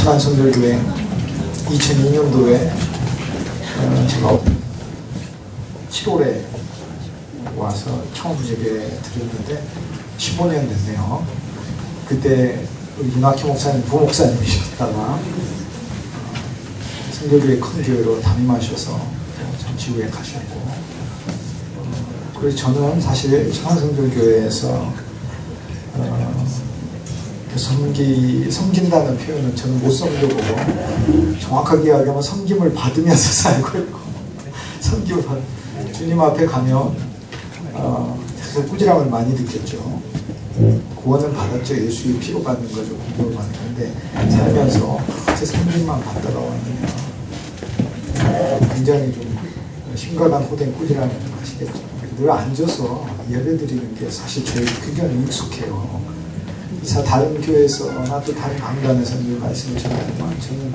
신한성결교회 2002년도에 제가 7월에 와서 처음 예배 드렸는데 15년 됐네요. 그때 윤학희 목사님 부목사님이셨다가 성결교회 큰 교회로 담임하셔서 잠시 후에 가셨고, 그래서 저는 사실 신한성결교회에서 섬긴다는 표현은 저는 못 섬겨보고, 정확하게 이야기하면 섬김을 받으면서 살고 있고, 섬김을 주님 앞에 가면 계속 꾸지람을 많이 듣겠죠. 구원은 받았죠. 예수의 피로 받는 거죠. 공부를 받는 건데, 살면서 제 섬김만 받다가 왔느냐, 굉장히 좀 심각한 호된 꾸지람을 좀 하시겠죠. 늘 앉아서 예배 드리는 게 사실 저희 굉장히 익숙해요. 다른 교회에서나 또 다른 강단에서 늘 말씀을 전하지만, 저는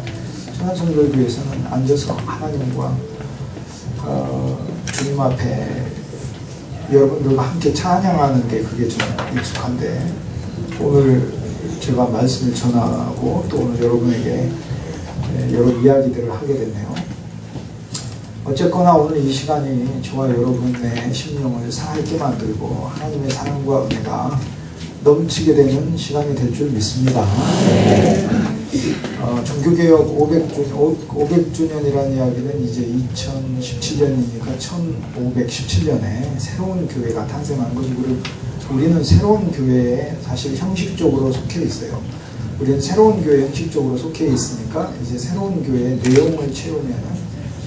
신한성결교회에서는 앉아서 하나님과 주님 앞에 여러분들과 함께 찬양하는 게 그게 좀 익숙한데, 오늘 제가 말씀을 전하고 또 오늘 여러분에게 여러 이야기들을 하게 됐네요. 어쨌거나 오늘 이 시간이 저와 여러분의 심령을 살게 만들고 하나님의 사랑과 은혜가 넘치게 되는 시간이 될 줄 믿습니다. 종교개혁 500주년이라는 이야기는 이제 2017년이니까 1517년에 새로운 교회가 탄생한 거죠. 우리는 새로운 교회에 사실 형식적으로 속해 있어요. 우리는 새로운 교회에 형식적으로 속해 있으니까 이제 새로운 교회의 내용을 채우면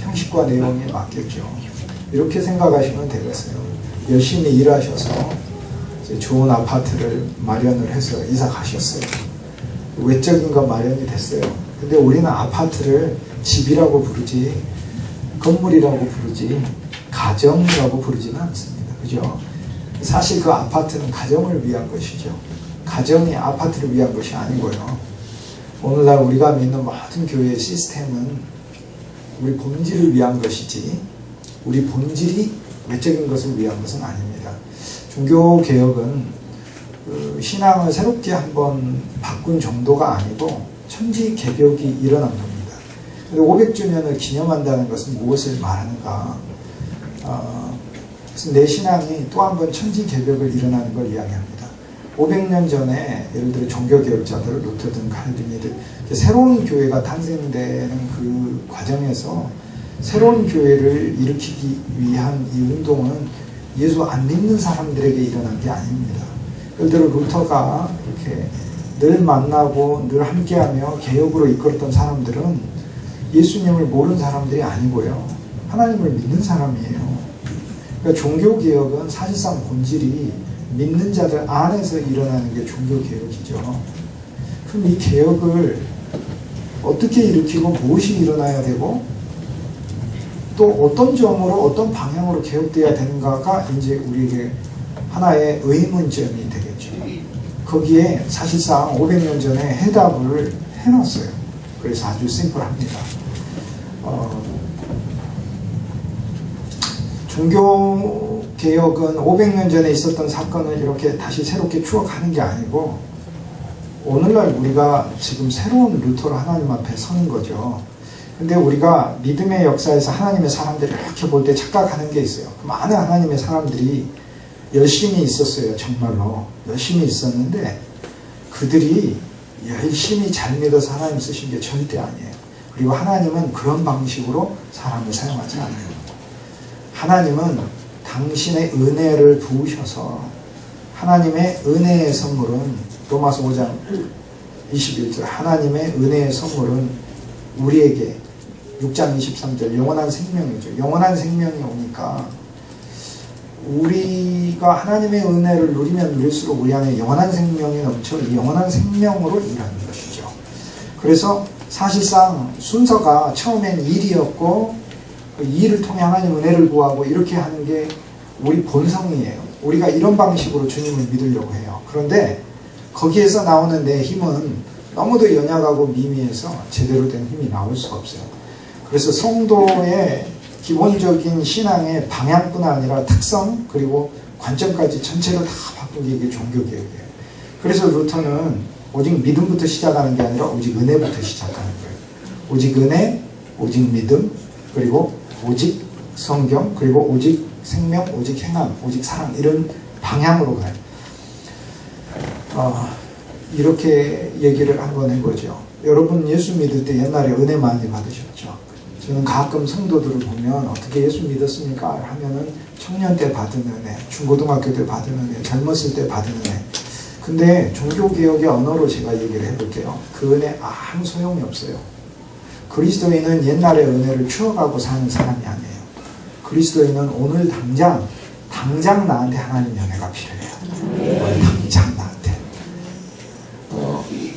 형식과 내용에 맞겠죠. 이렇게 생각하시면 되겠어요. 열심히 일하셔서 좋은 아파트를 마련을 해서 이사 가셨어요. 외적인 건 마련이 됐어요. 근데 우리는 아파트를 집이라고 부르지, 건물이라고 부르지, 가정이라고 부르지는 않습니다. 그죠? 사실 그 아파트는 가정을 위한 것이죠. 가정이 아파트를 위한 것이 아니고요. 오늘날 우리가 믿는 모든 교회의 시스템은 우리 본질을 위한 것이지, 우리 본질이 외적인 것을 위한 것은 아닙니다. 종교개혁은 신앙을 새롭게 한번 바꾼 정도가 아니고 천지개벽이 일어난 겁니다. 500주년을 기념한다는 것은 무엇을 말하는가? 그래서 내 신앙이 또 한번 천지개벽을 일어나는 걸 이야기합니다. 500년 전에 예를 들어 종교개혁자들, 루터든 칼빈이든 새로운 교회가 탄생되는 그 과정에서 새로운 교회를 일으키기 위한 이 운동은 예수 안 믿는 사람들에게 일어난 게 아닙니다. 예를 들어 루터가 이렇게 늘 만나고 늘 함께하며 개혁으로 이끌었던 사람들은 예수님을 모르는 사람들이 아니고요, 하나님을 믿는 사람이에요. 그러니까 종교개혁은 사실상 본질이 믿는 자들 안에서 일어나는 게 종교개혁이죠. 그럼 이 개혁을 어떻게 일으키고 무엇이 일어나야 되고 또 어떤 점으로 어떤 방향으로 개혁되어야 되는가가 이제 우리에게 하나의 의문점이 되겠죠. 거기에 사실상 500년 전에 해답을 해놨어요. 그래서 아주 심플합니다. 종교개혁은 500년 전에 있었던 사건을 이렇게 다시 새롭게 추억하는 게 아니고, 오늘날 우리가 지금 새로운 루터로 하나님 앞에 서는 거죠. 근데 우리가 믿음의 역사에서 하나님의 사람들을 이렇게 볼 때 착각하는 게 있어요. 많은 하나님의 사람들이 열심히 있었어요. 정말로 열심히 있었는데 그들이 열심히 잘 믿어서 하나님 쓰신 게 절대 아니에요. 그리고 하나님은 그런 방식으로 사람을 사용하지 않아요. 하나님은 당신의 은혜를 부으셔서, 하나님의 은혜의 선물은 로마서 5장 21절, 하나님의 은혜의 선물은 우리에게 6장 23절 영원한 생명이죠. 영원한 생명이 오니까 우리가 하나님의 은혜를 누리면 누릴수록 우리 안에 영원한 생명이 넘쳐 이 영원한 생명으로 일하는 것이죠. 그래서 사실상 순서가 처음엔 일이었고, 그 일을 통해 하나님 은혜를 구하고 이렇게 하는 게 우리 본성이에요. 우리가 이런 방식으로 주님을 믿으려고 해요. 그런데 거기에서 나오는 내 힘은 너무도 연약하고 미미해서 제대로 된 힘이 나올 수가 없어요. 그래서 성도의 기본적인 신앙의 방향뿐 아니라 특성 그리고 관점까지 전체를 다 바꾼 게 이게 종교개혁이에요. 그래서 루터는 오직 믿음부터 시작하는 게 아니라 오직 은혜부터 시작하는 거예요. 오직 은혜, 오직 믿음, 그리고 오직 성경, 그리고 오직 생명, 오직 행함, 오직 사랑, 이런 방향으로 가요. 이렇게 얘기를 한번 해보죠. 여러분 예수 믿을 때 옛날에 은혜 많이 받으셨죠? 저는 가끔 성도들을 보면 어떻게 예수 믿었습니까? 하면은 청년 때 받은 은혜, 중고등학교 때 받은 은혜, 젊었을 때 받은 은혜. 근데 종교개혁의 언어로 제가 얘기를 해볼게요. 그 은혜 아무 소용이 없어요. 그리스도인은 옛날의 은혜를 추억하고 사는 사람이 아니에요. 그리스도인은 오늘 당장 나한테 하나님의 은혜가 필요해요. 오늘 당장 나한테.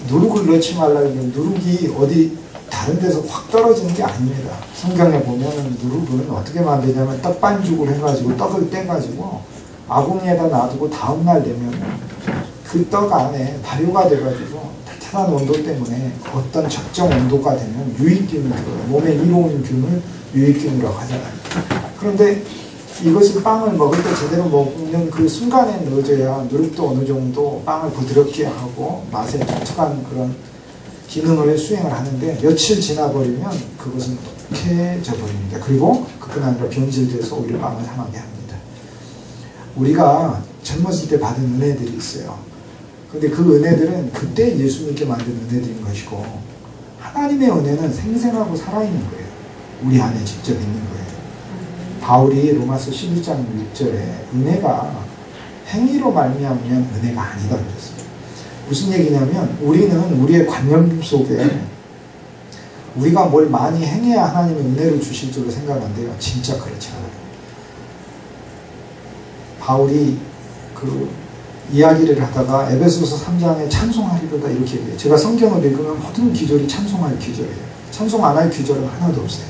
누룩을 넣지 말라면 누룩이 어디 다른 데서 확 떨어지는 게 아닙니다. 성경에 보면 누룩은 어떻게 만드냐면 떡반죽을 해가지고 떡을 떼가지고 아궁이에다 놔두고 다음날 되면 그 떡 안에 발효가 돼가지고 따뜻한 온도 때문에 어떤 적정 온도가 되면 유익균이 들어요. 몸에 이로운 균을 유익균이라고 하잖아요. 그런데 이것을 빵을 먹을 때 제대로 먹는 그 순간에 넣어줘야 누룩도 어느 정도 빵을 부드럽게 하고 맛에 독특한 그런 기능을 수행을 하는데 며칠 지나버리면 그것은 독해져 버립니다. 그리고 그뿐 아니라 변질돼서 오히려 빵을 상하게 합니다. 우리가 젊었을 때 받은 은혜들이 있어요. 근데 그 은혜들은 그때 예수 믿게 만든 은혜들인 것이고 하나님의 은혜는 생생하고 살아있는 거예요. 우리 안에 직접 있는 거예요. 바울이 로마서 11장 6절에 은혜가 행위로 말미암으면 은혜가 아니다 그랬어요. 무슨 얘기냐면 우리는 우리의 관념 속에 우리가 뭘 많이 행해야 하나님의 은혜를 주실 줄로 생각하는데요. 진짜 그렇지 않아요. 바울이 그 이야기를 하다가 에베소서 3장에 찬송하리로다 이렇게 얘기해요. 제가 성경을 읽으면 모든 기절이 찬송할 기절이에요. 찬송 안 할 기절은 하나도 없어요.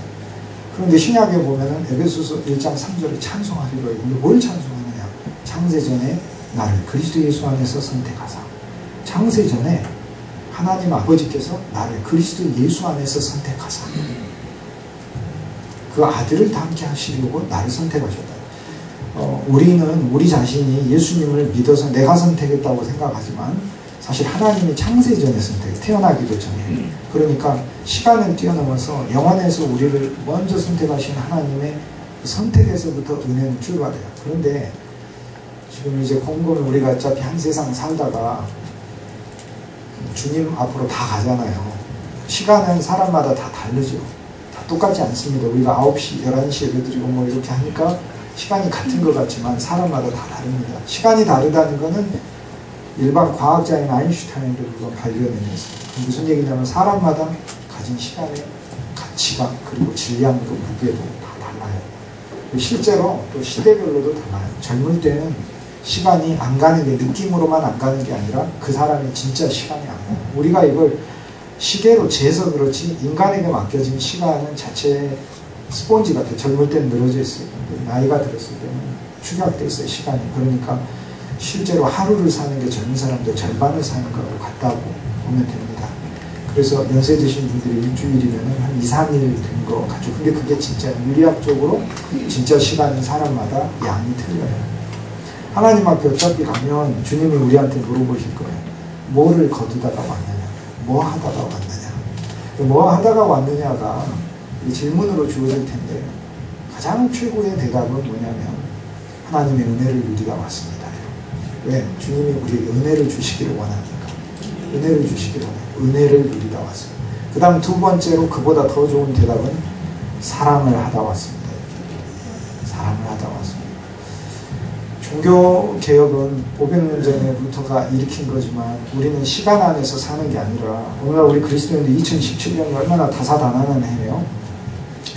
그런데 신약에 보면은 에베소서 1장 3절에 찬송하리로다. 근데 뭘 찬송하느냐? 창세전에 나를 그리스도 예수 안에서 선택하사. 창세전에 하나님 아버지께서 나를 그리스도 예수 안에서 선택하사. 그 아들을 닮게 하시려고 나를 선택하셨다. 우리는 우리 자신이 예수님을 믿어서 내가 선택했다고 생각하지만 사실 하나님이 창세전에 태어나기도 전에 그러니까 시간을 뛰어넘어서 영원에서 우리를 먼저 선택하신 하나님의 선택에서부터 은혜는 출발해요. 그런데 지금 이제 곰곰이 우리가 어차피 한 세상 살다가 주님 앞으로 다 가잖아요. 시간은 사람마다 다 다르죠. 다 똑같지 않습니다. 우리가 9시, 11시 예배드리고 뭐 이렇게 하니까 시간이 같은 것 같지만 사람마다 다 다릅니다. 시간이 다르다는 것은 일반 과학자인 아인슈타인도 그걸 발견해냈습니다. 무슨 얘기냐면 사람마다 가진 시간의 가치가 그리고 질량도 무게도 다 달라요. 실제로 또 시대별로도 달라요. 젊을 때는 시간이 안 가는 게 느낌으로만 안 가는 게 아니라 그 사람이 진짜 시간이 안 가요. 우리가 이걸 시계로 재서 그렇지 인간에게 맡겨진 시간은 자체의 스폰지 같아요. 젊을 때는 늘어져 있어요. 나이가 들었을 때는 축약돼 있어요. 시간이. 그러니까 실제로 하루를 사는 게 젊은 사람들 절반을 사는 거하고 같다고 보면 됩니다. 그래서 연세 드신 분들이 일주일이면 한 2, 3일 된 거 같죠. 근데 그게 진짜 물리학적으로 진짜 시간은 사람마다 양이 틀려요. 하나님 앞에 어차피 가면 주님이 우리한테 물어보실 거예요. 뭐를 거두다가 왔느냐? 뭐 하다가 왔느냐? 뭐 하다가 왔느냐가 이 질문으로 주어질 텐데 가장 최고의 대답은 뭐냐면 하나님의 은혜를 누리다 왔습니다. 왜? 주님이 우리에게 은혜를 주시기를 원하니까. 은혜를 주시기를 원해요. 은혜를 누리다 왔습니다. 그 다음 두 번째로 그보다 더 좋은 대답은 사랑을 하다 왔습니다. 사랑을 하다 왔습니다. 종교개혁은 500년 전에부터가 일으킨 거지만 우리는 시간 안에서 사는 게 아니라 오늘날 우리 그리스도인들 2017년이 얼마나 다사다난한 해예요.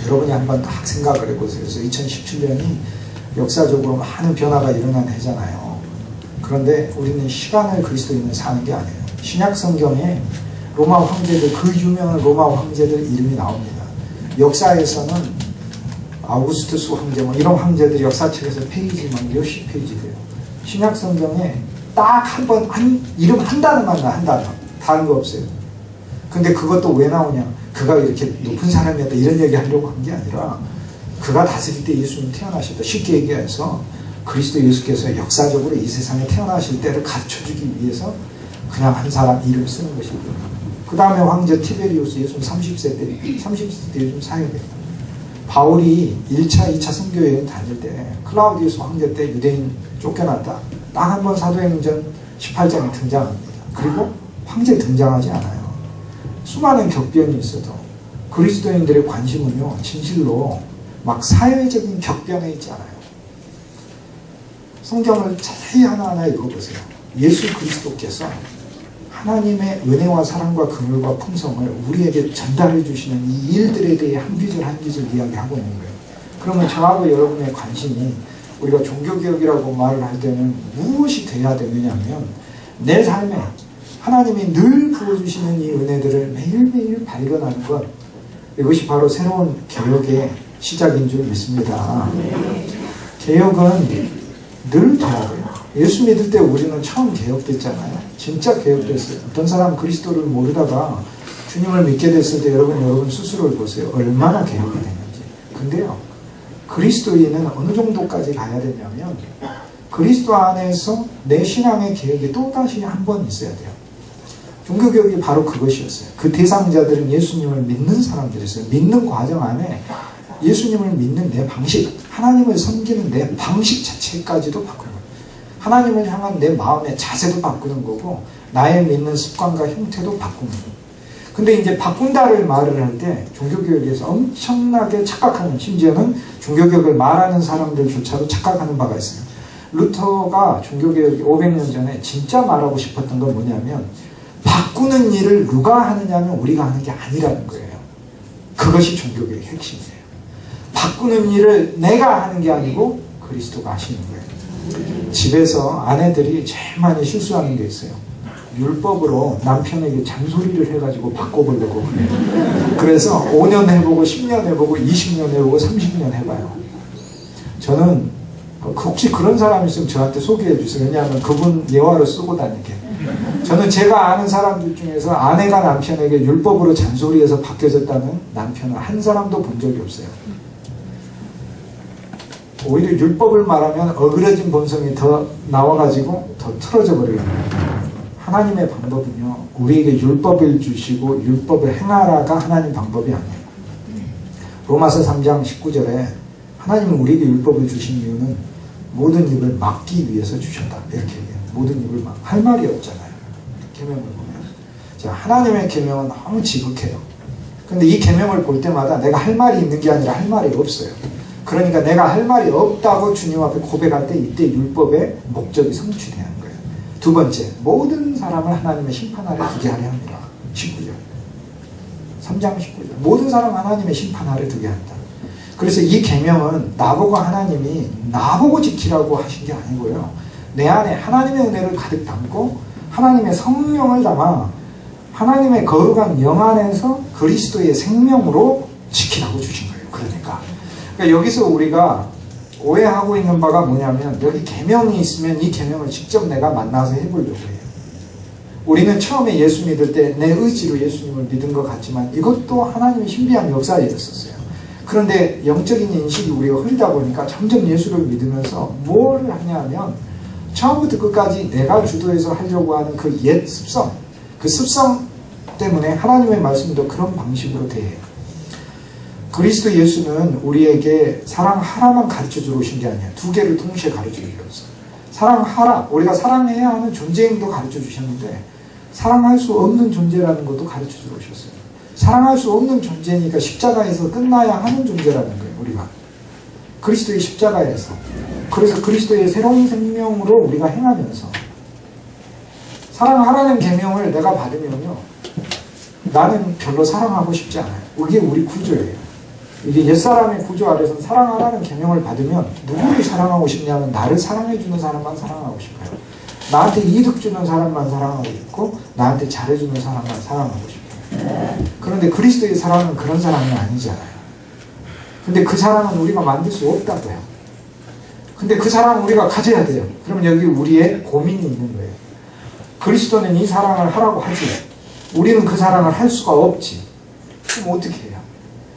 여러분이 한번 딱 생각을 해보세요. 그래서 2017년이 역사적으로 많은 변화가 일어난 해잖아요. 그런데 우리는 시간을 그리스도인은 사는 게 아니에요. 신약 성경에 로마 황제들, 그 유명한 로마 황제들 이름이 나옵니다. 역사에서는 아우구스투스 황제, 뭐 이런 황제들이 역사책에서 페이지 막 몇십 페이지 돼요. 신약 성경에 딱 한 번, 이름 한 단어만 나, 한 단어. 다른 거 없어요. 근데 그것도 왜 나오냐? 그가 이렇게 높은 사람이었다 이런 얘기 하려고 한 게 아니라 그가 다스릴 때 예수님 태어나셨다. 쉽게 얘기해서 그리스도 예수께서 역사적으로 이 세상에 태어나실 때를 가르쳐주기 위해서 그냥 한 사람 이름 쓰는 것입니다. 그 다음에 황제 티베리우스 예수님 30세 때 요즘 사역해요. 바울이 1차, 2차 선교여행 다닐 때 클라우디우스 황제 때 유대인 쫓겨났다. 딱 한 번 사도행전 18장에 등장합니다. 그리고 황제 등장하지 않아요. 수많은 격변이 있어도 그리스도인들의 관심은요, 진실로 막 사회적인 격변에 있지 않아요. 성경을 자세히 하나하나 읽어보세요. 예수 그리스도께서 하나님의 은혜와 사랑과 긍휼과 풍성을 우리에게 전달해 주시는 이 일들에 대해 한 귀절 한 귀절 이야기하고 있는 거예요. 그러면 저하고 여러분의 관심이 우리가 종교개혁이라고 말을 할 때는 무엇이 돼야 되느냐면 내 삶에 하나님이 늘 부어주시는 이 은혜들을 매일매일 발견하는 것, 이것이 바로 새로운 개혁의 시작인 줄 믿습니다. 개혁은 늘 돼야 돼요. 예수 믿을 때 우리는 처음 개혁됐잖아요. 진짜 개혁됐어요. 어떤 사람 그리스도를 모르다가 주님을 믿게 됐을 때 여러분 스스로를 보세요. 얼마나 개혁이 됐는지. 근데요, 그리스도인은 어느 정도까지 가야 되냐면 그리스도 안에서 내 신앙의 개혁이 또다시 한 번 있어야 돼요. 종교개혁이 바로 그것이었어요. 그 대상자들은 예수님을 믿는 사람들이었어요. 믿는 과정 안에 예수님을 믿는 내 방식, 하나님을 섬기는 내 방식 자체까지도 바꾸는 거예요. 하나님을 향한 내 마음의 자세도 바꾸는 거고 나의 믿는 습관과 형태도 바꾸는 거예요. 근데 이제 바꾼다를 말을 할 때 종교개혁에서 엄청나게 착각하는, 심지어는 종교개혁을 말하는 사람들조차도 착각하는 바가 있어요. 루터가 종교개혁 500년 전에 진짜 말하고 싶었던 건 뭐냐면 바꾸는 일을 누가 하느냐면 우리가 하는 게 아니라는 거예요. 그것이 종교개혁의 핵심이에요. 바꾸는 일을 내가 하는 게 아니고 그리스도가 하시는 거예요. 집에서 아내들이 제일 많이 실수하는 게 있어요. 율법으로 남편에게 잔소리를 해가지고 바꿔보려고 그래요. 그래서 5년 해보고 10년 해보고 20년 해보고 30년 해봐요. 저는 혹시 그런 사람 있으면 저한테 소개해 주세요. 왜냐하면 그분 예화로 쓰고 다니게. 저는 제가 아는 사람들 중에서 아내가 남편에게 율법으로 잔소리해서 바뀌어졌다는 남편은 한 사람도 본 적이 없어요. 오히려 율법을 말하면 어그러진 본성이 더 나와가지고 더 틀어져 버려요. 하나님의 방법은요, 우리에게 율법을 주시고 율법을 행하라가 하나님 방법이 아니에요. 로마서 3장 19절에 하나님은 우리에게 율법을 주신 이유는 모든 입을 막기 위해서 주셨다. 이렇게 얘기해요. 모든 입을 막 할 말이 없잖아요. 계명을 보면. 자, 하나님의 계명은 너무 지극해요. 근데 이 계명을 볼 때마다 내가 할 말이 있는 게 아니라 할 말이 없어요. 그러니까 내가 할 말이 없다고 주님 앞에 고백할 때 이때 율법의 목적이 성취되는 거예요. 두 번째, 모든 사람을 하나님의 심판 아래 두게 하려 합니다. 19절. 3장 19절. 모든 사람 하나님의 심판 아래 두게 한다. 그래서 이 계명은 나보고 하나님이 나보고 지키라고 하신 게 아니고요. 내 안에 하나님의 은혜를 가득 담고 하나님의 성령을 담아 하나님의 거룩한 영 안에서 그리스도의 생명으로 지키라고 주신 거예요. 그러니까 여기서 우리가 오해하고 있는 바가 뭐냐면 여기 계명이 있으면 이 계명을 직접 내가 만나서 해보려고 해요. 우리는 처음에 예수 믿을 때 내 의지로 예수님을 믿은 것 같지만 이것도 하나님의 신비한 역사였었어요. 그런데 영적인 인식이 우리가 흐리다 보니까 점점 예수를 믿으면서 뭘 하냐면 처음부터 끝까지 내가 주도해서 하려고 하는 그 옛 습성, 그 습성 때문에 하나님의 말씀도 그런 방식으로 대해요. 그리스도 예수는 우리에게 사랑하라만 가르쳐주러 오신 게 아니에요. 두 개를 동시에 가르쳐주셨어요. 사랑하라, 우리가 사랑해야 하는 존재임도 가르쳐주셨는데 사랑할 수 없는 존재라는 것도 가르쳐주러 오셨어요. 사랑할 수 없는 존재니까 십자가에서 끝나야 하는 존재라는 거예요. 우리가 그리스도의 십자가에서, 그래서 그리스도의 새로운 생명으로 우리가 행하면서 사랑하라는 계명을 내가 받으면요, 나는 별로 사랑하고 싶지 않아요. 이게 우리 구조예요. 이게 옛사람의 구조 아래서는 사랑하라는 계명을 받으면 누구를 사랑하고 싶냐면 나를 사랑해주는 사람만 사랑하고 싶어요. 나한테 이득 주는 사람만 사랑하고 싶고 나한테 잘해주는 사람만 사랑하고 싶어요. 그런데 그리스도의 사랑은 그런 사랑이 아니잖아요. 근데 그 사랑은 우리가 만들 수 없다고요. 근데 그 사랑은 우리가 가져야 돼요. 그러면 여기 우리의 고민이 있는 거예요. 그리스도는 이 사랑을 하라고 하지, 우리는 그 사랑을 할 수가 없지. 그럼 어떻게 해요?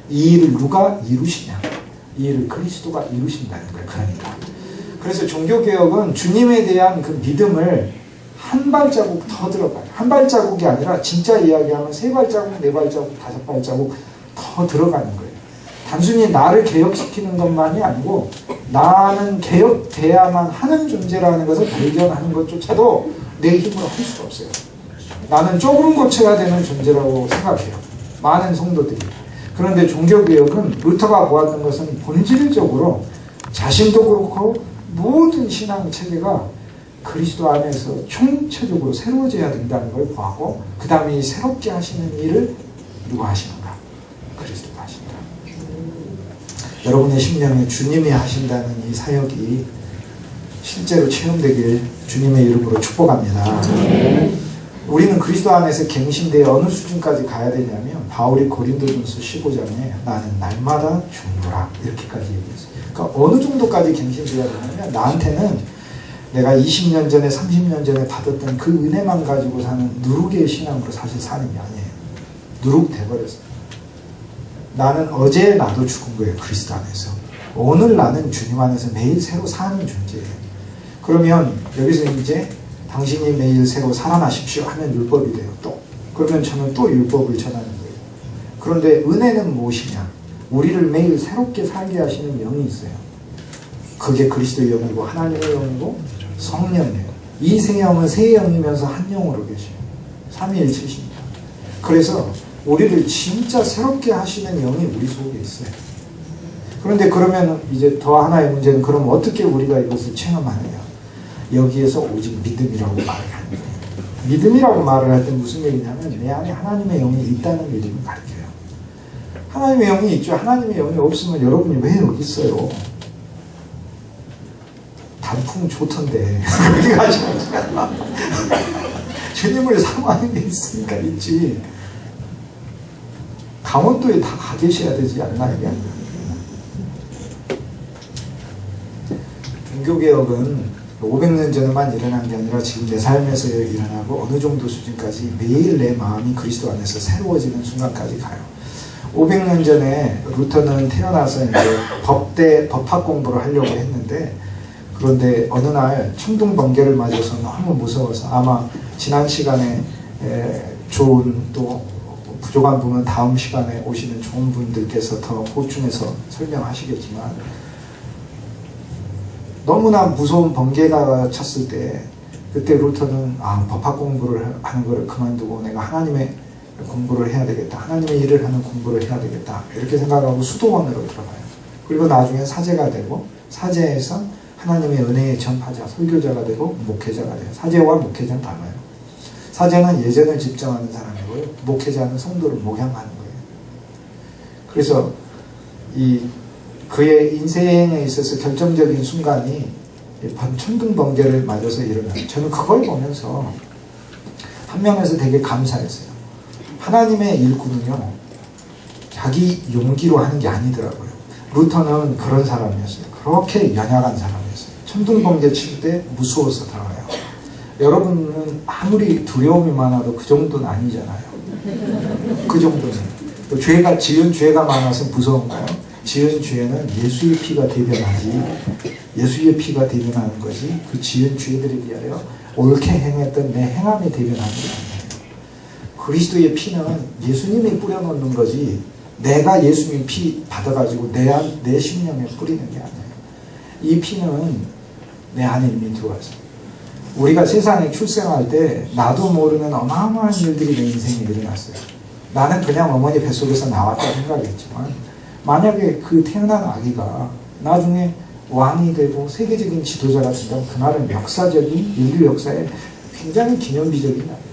이 일을 누가 이루시냐? 이 일을 그리스도가 이루신다는 거예요. 그러니까. 그래서 종교개혁은 주님에 대한 그 믿음을 한 발자국 더 들어가요. 한 발자국이 아니라 진짜 이야기하면 3발자국, 4발자국, 5발자국 더 들어가는 거예요. 단순히 나를 개혁시키는 것만이 아니고 나는 개혁돼야만 하는 존재라는 것을 발견하는 것조차도 내 힘으로 할 수가 없어요. 나는 조금 고쳐야 되는 존재라고 생각해요. 많은 성도들이. 그런데 종교개혁은 루터가 보았던 것은 본질적으로 자신도 그렇고 모든 신앙체계가 그리스도 안에서 총체적으로 새로워져야 된다는 걸 보고 그 다음에 이 새롭게 하시는 일을 누가 하시는가? 그리스도가 하신다. 여러분의 심령에 주님이 하신다는 이 사역이 실제로 체험되길 주님의 이름으로 축복합니다. 우리는 그리스도 안에서 갱신되어 어느 수준까지 가야 되냐면 바울이 고린도전서 15장에 나는 날마다 죽노라 이렇게까지 얘기했어요. 그러니까 어느 정도까지 갱신되어야 되냐면 나한테는 내가 20년 전에 30년 전에 받았던 그 은혜만 가지고 사는 누룩의 신앙으로 사실 사는 게 아니에요. 누룩 돼버렸어요. 나는 어제 나도 죽은 거예요. 그리스도 안에서. 오늘 나는 주님 안에서 매일 새로 사는 존재예요. 그러면 여기서 이제 당신이 매일 새로 살아나십시오 하면 율법이 돼요. 또 그러면 저는 또 율법을 전하는 거예요. 그런데 은혜는 무엇이냐? 우리를 매일 새롭게 살게 하시는 영이 있어요. 그게 그리스도의 영이고 하나님의 영이고 성령이에요. 이 세 영은 세 영이면서 한 영으로 계셔요. 삼위일체십니다. 그래서 우리를 진짜 새롭게 하시는 영이 우리 속에 있어요. 그런데 그러면 이제 더 하나의 문제는 그럼 어떻게 우리가 이것을 체험하느냐? 여기에서 오직 믿음이라고 말을 하는 거예요. 믿음이라고 말을 할 때 무슨 얘기냐면 내 안에 하나님의 영이 있다는 믿음을 가르쳐요. 하나님의 영이 있죠. 하나님의 영이 없으면 여러분이 왜 여기 있어요? 단풍 좋던데 여기 가시면 주님을 사모하는 게 있으니까 있지. 강원도에 다 가 계셔야 되지 않나 이게? 종교개혁은 500년 전에만 일어난 게 아니라 지금 내 삶에서 일어나고 어느 정도 수준까지 매일 내 마음이 그리스도 안에서 새로워지는 순간까지 가요. 500년 전에 루터는 태어나서 이제 법학 공부를 하려고 했는데 그런데 어느 날 천둥 번개를 맞아서 너무 무서워서 아마 지난 시간에 좋은 또 부족한 부분은 다음 시간에 오시는 좋은 분들께서 더 보충해서 설명하시겠지만 너무나 무서운 번개가 쳤을 때 그때 루터는 법학 공부를 하는 것을 그만두고 내가 하나님의 공부를 해야 되겠다. 하나님의 일을 하는 공부를 해야 되겠다. 이렇게 생각하고 수도원으로 들어가요. 그리고 나중에 사제가 되고 사제에서 하나님의 은혜의 전파자, 설교자가 되고 목회자가 돼요. 사제와 목회자는 달라요. 사제는 예전을 집정하는 사람이고요. 목회자는 성도를 목양하는 거예요. 그래서 그의 인생에 있어서 결정적인 순간이 천둥 번개를 맞아서 일어나요. 저는 그걸 보면서 한 면에서 되게 감사했어요. 하나님의 일꾼은요, 자기 용기로 하는 게 아니더라고요. 루터는 그런 사람이었어요. 그렇게 연약한 사람이었어요. 천둥 번개 칠 때 무서워서 들어가요. 여러분은 아무리 두려움이 많아도 그 정도는 아니잖아요. 그 정도는. 지은 죄가 많아서 무서운가요? 지은 죄는 예수의 피가 대변하지, 예수의 피가 대변하는 것이 그 지은 죄들에 비하여 옳게 행했던 내 행함이 대변하는 게 아니에요. 그리스도의 피는 예수님이 뿌려놓는 거지 내가 예수님 피 받아가지고 내 심령에 뿌리는 게 아니에요. 이 피는 내 안에 이미 들어왔어요. 우리가 세상에 출생할 때 나도 모르는 어마어마한 일들이 내 인생에 일어났어요. 나는 그냥 어머니 뱃속에서 나왔다 생각했지만 만약에 그 태어난 아기가 나중에 왕이 되고 세계적인 지도자가 된다면 그날은 역사적인 인류 역사에 굉장히 기념비적인 날이에요.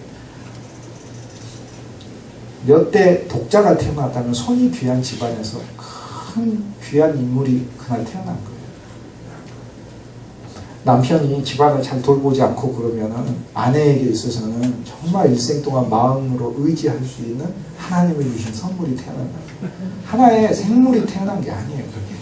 몇 대 독자가 태어났다면 손이 귀한 집안에서 큰 귀한 인물이 그날 태어난 거예요. 남편이 집안을 잘 돌보지 않고 그러면은 아내에게 있어서는 정말 일생 동안 마음으로 의지할 수 있는 하나님이 주신 선물이 태어난다. 하나의 생물이 태어난 게 아니에요, 그게.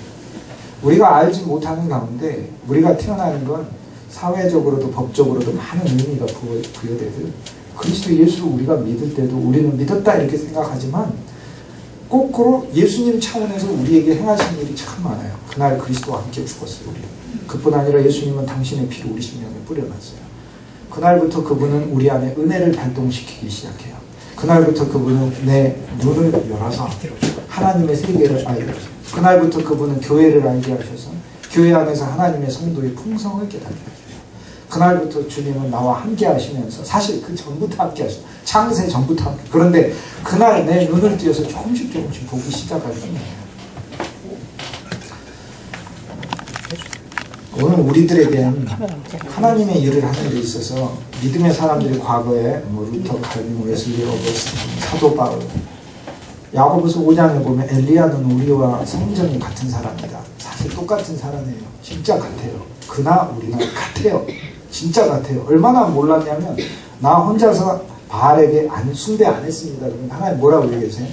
우리가 알지 못하는 가운데 우리가 태어나는 건 사회적으로도 법적으로도 많은 의미가 부여되듯 그리스도 예수를 우리가 믿을 때도 우리는 믿었다 이렇게 생각하지만 거꾸로 예수님 차원에서 우리에게 행하신 일이 참 많아요. 그날 그리스도와 함께 죽었어요. 우리. 그뿐 아니라 예수님은 당신의 피를 우리 심령에 뿌려놨어요. 그날부터 그분은 우리 안에 은혜를 발동시키기 시작해요. 그날부터 그분은 내 눈을 열어서 하나님의 세계를 알게 하셔요. 그날부터 그분은 교회를 알게 하셔서 교회 안에서 하나님의 성도의 풍성을 깨닫게 하셔요. 그날부터 주님은 나와 함께 하시면서, 사실 그 전부터 함께 하셔요. 창세 전부터 함께. 그런데 그날 내 눈을 띄어서 조금씩 보기 시작할 뿐이에요. 오늘 우리들에겐 하나님의 일을 하는 데 있어서 믿음의 사람들이 과거에 루터, 칼빈, 웨슬리, 어거스틴, 사도 바울, 야고보서 5장에 보면 엘리야는 우리와 성전이 같은 사람이다. 사실 똑같은 사람이에요. 진짜 같아요. 그나 우리나 같아요. 진짜 같아요. 얼마나 몰랐냐면, 나 혼자서 바알에게 숭배 안 했습니다. 그러면 하나님 뭐라고 얘기하세요?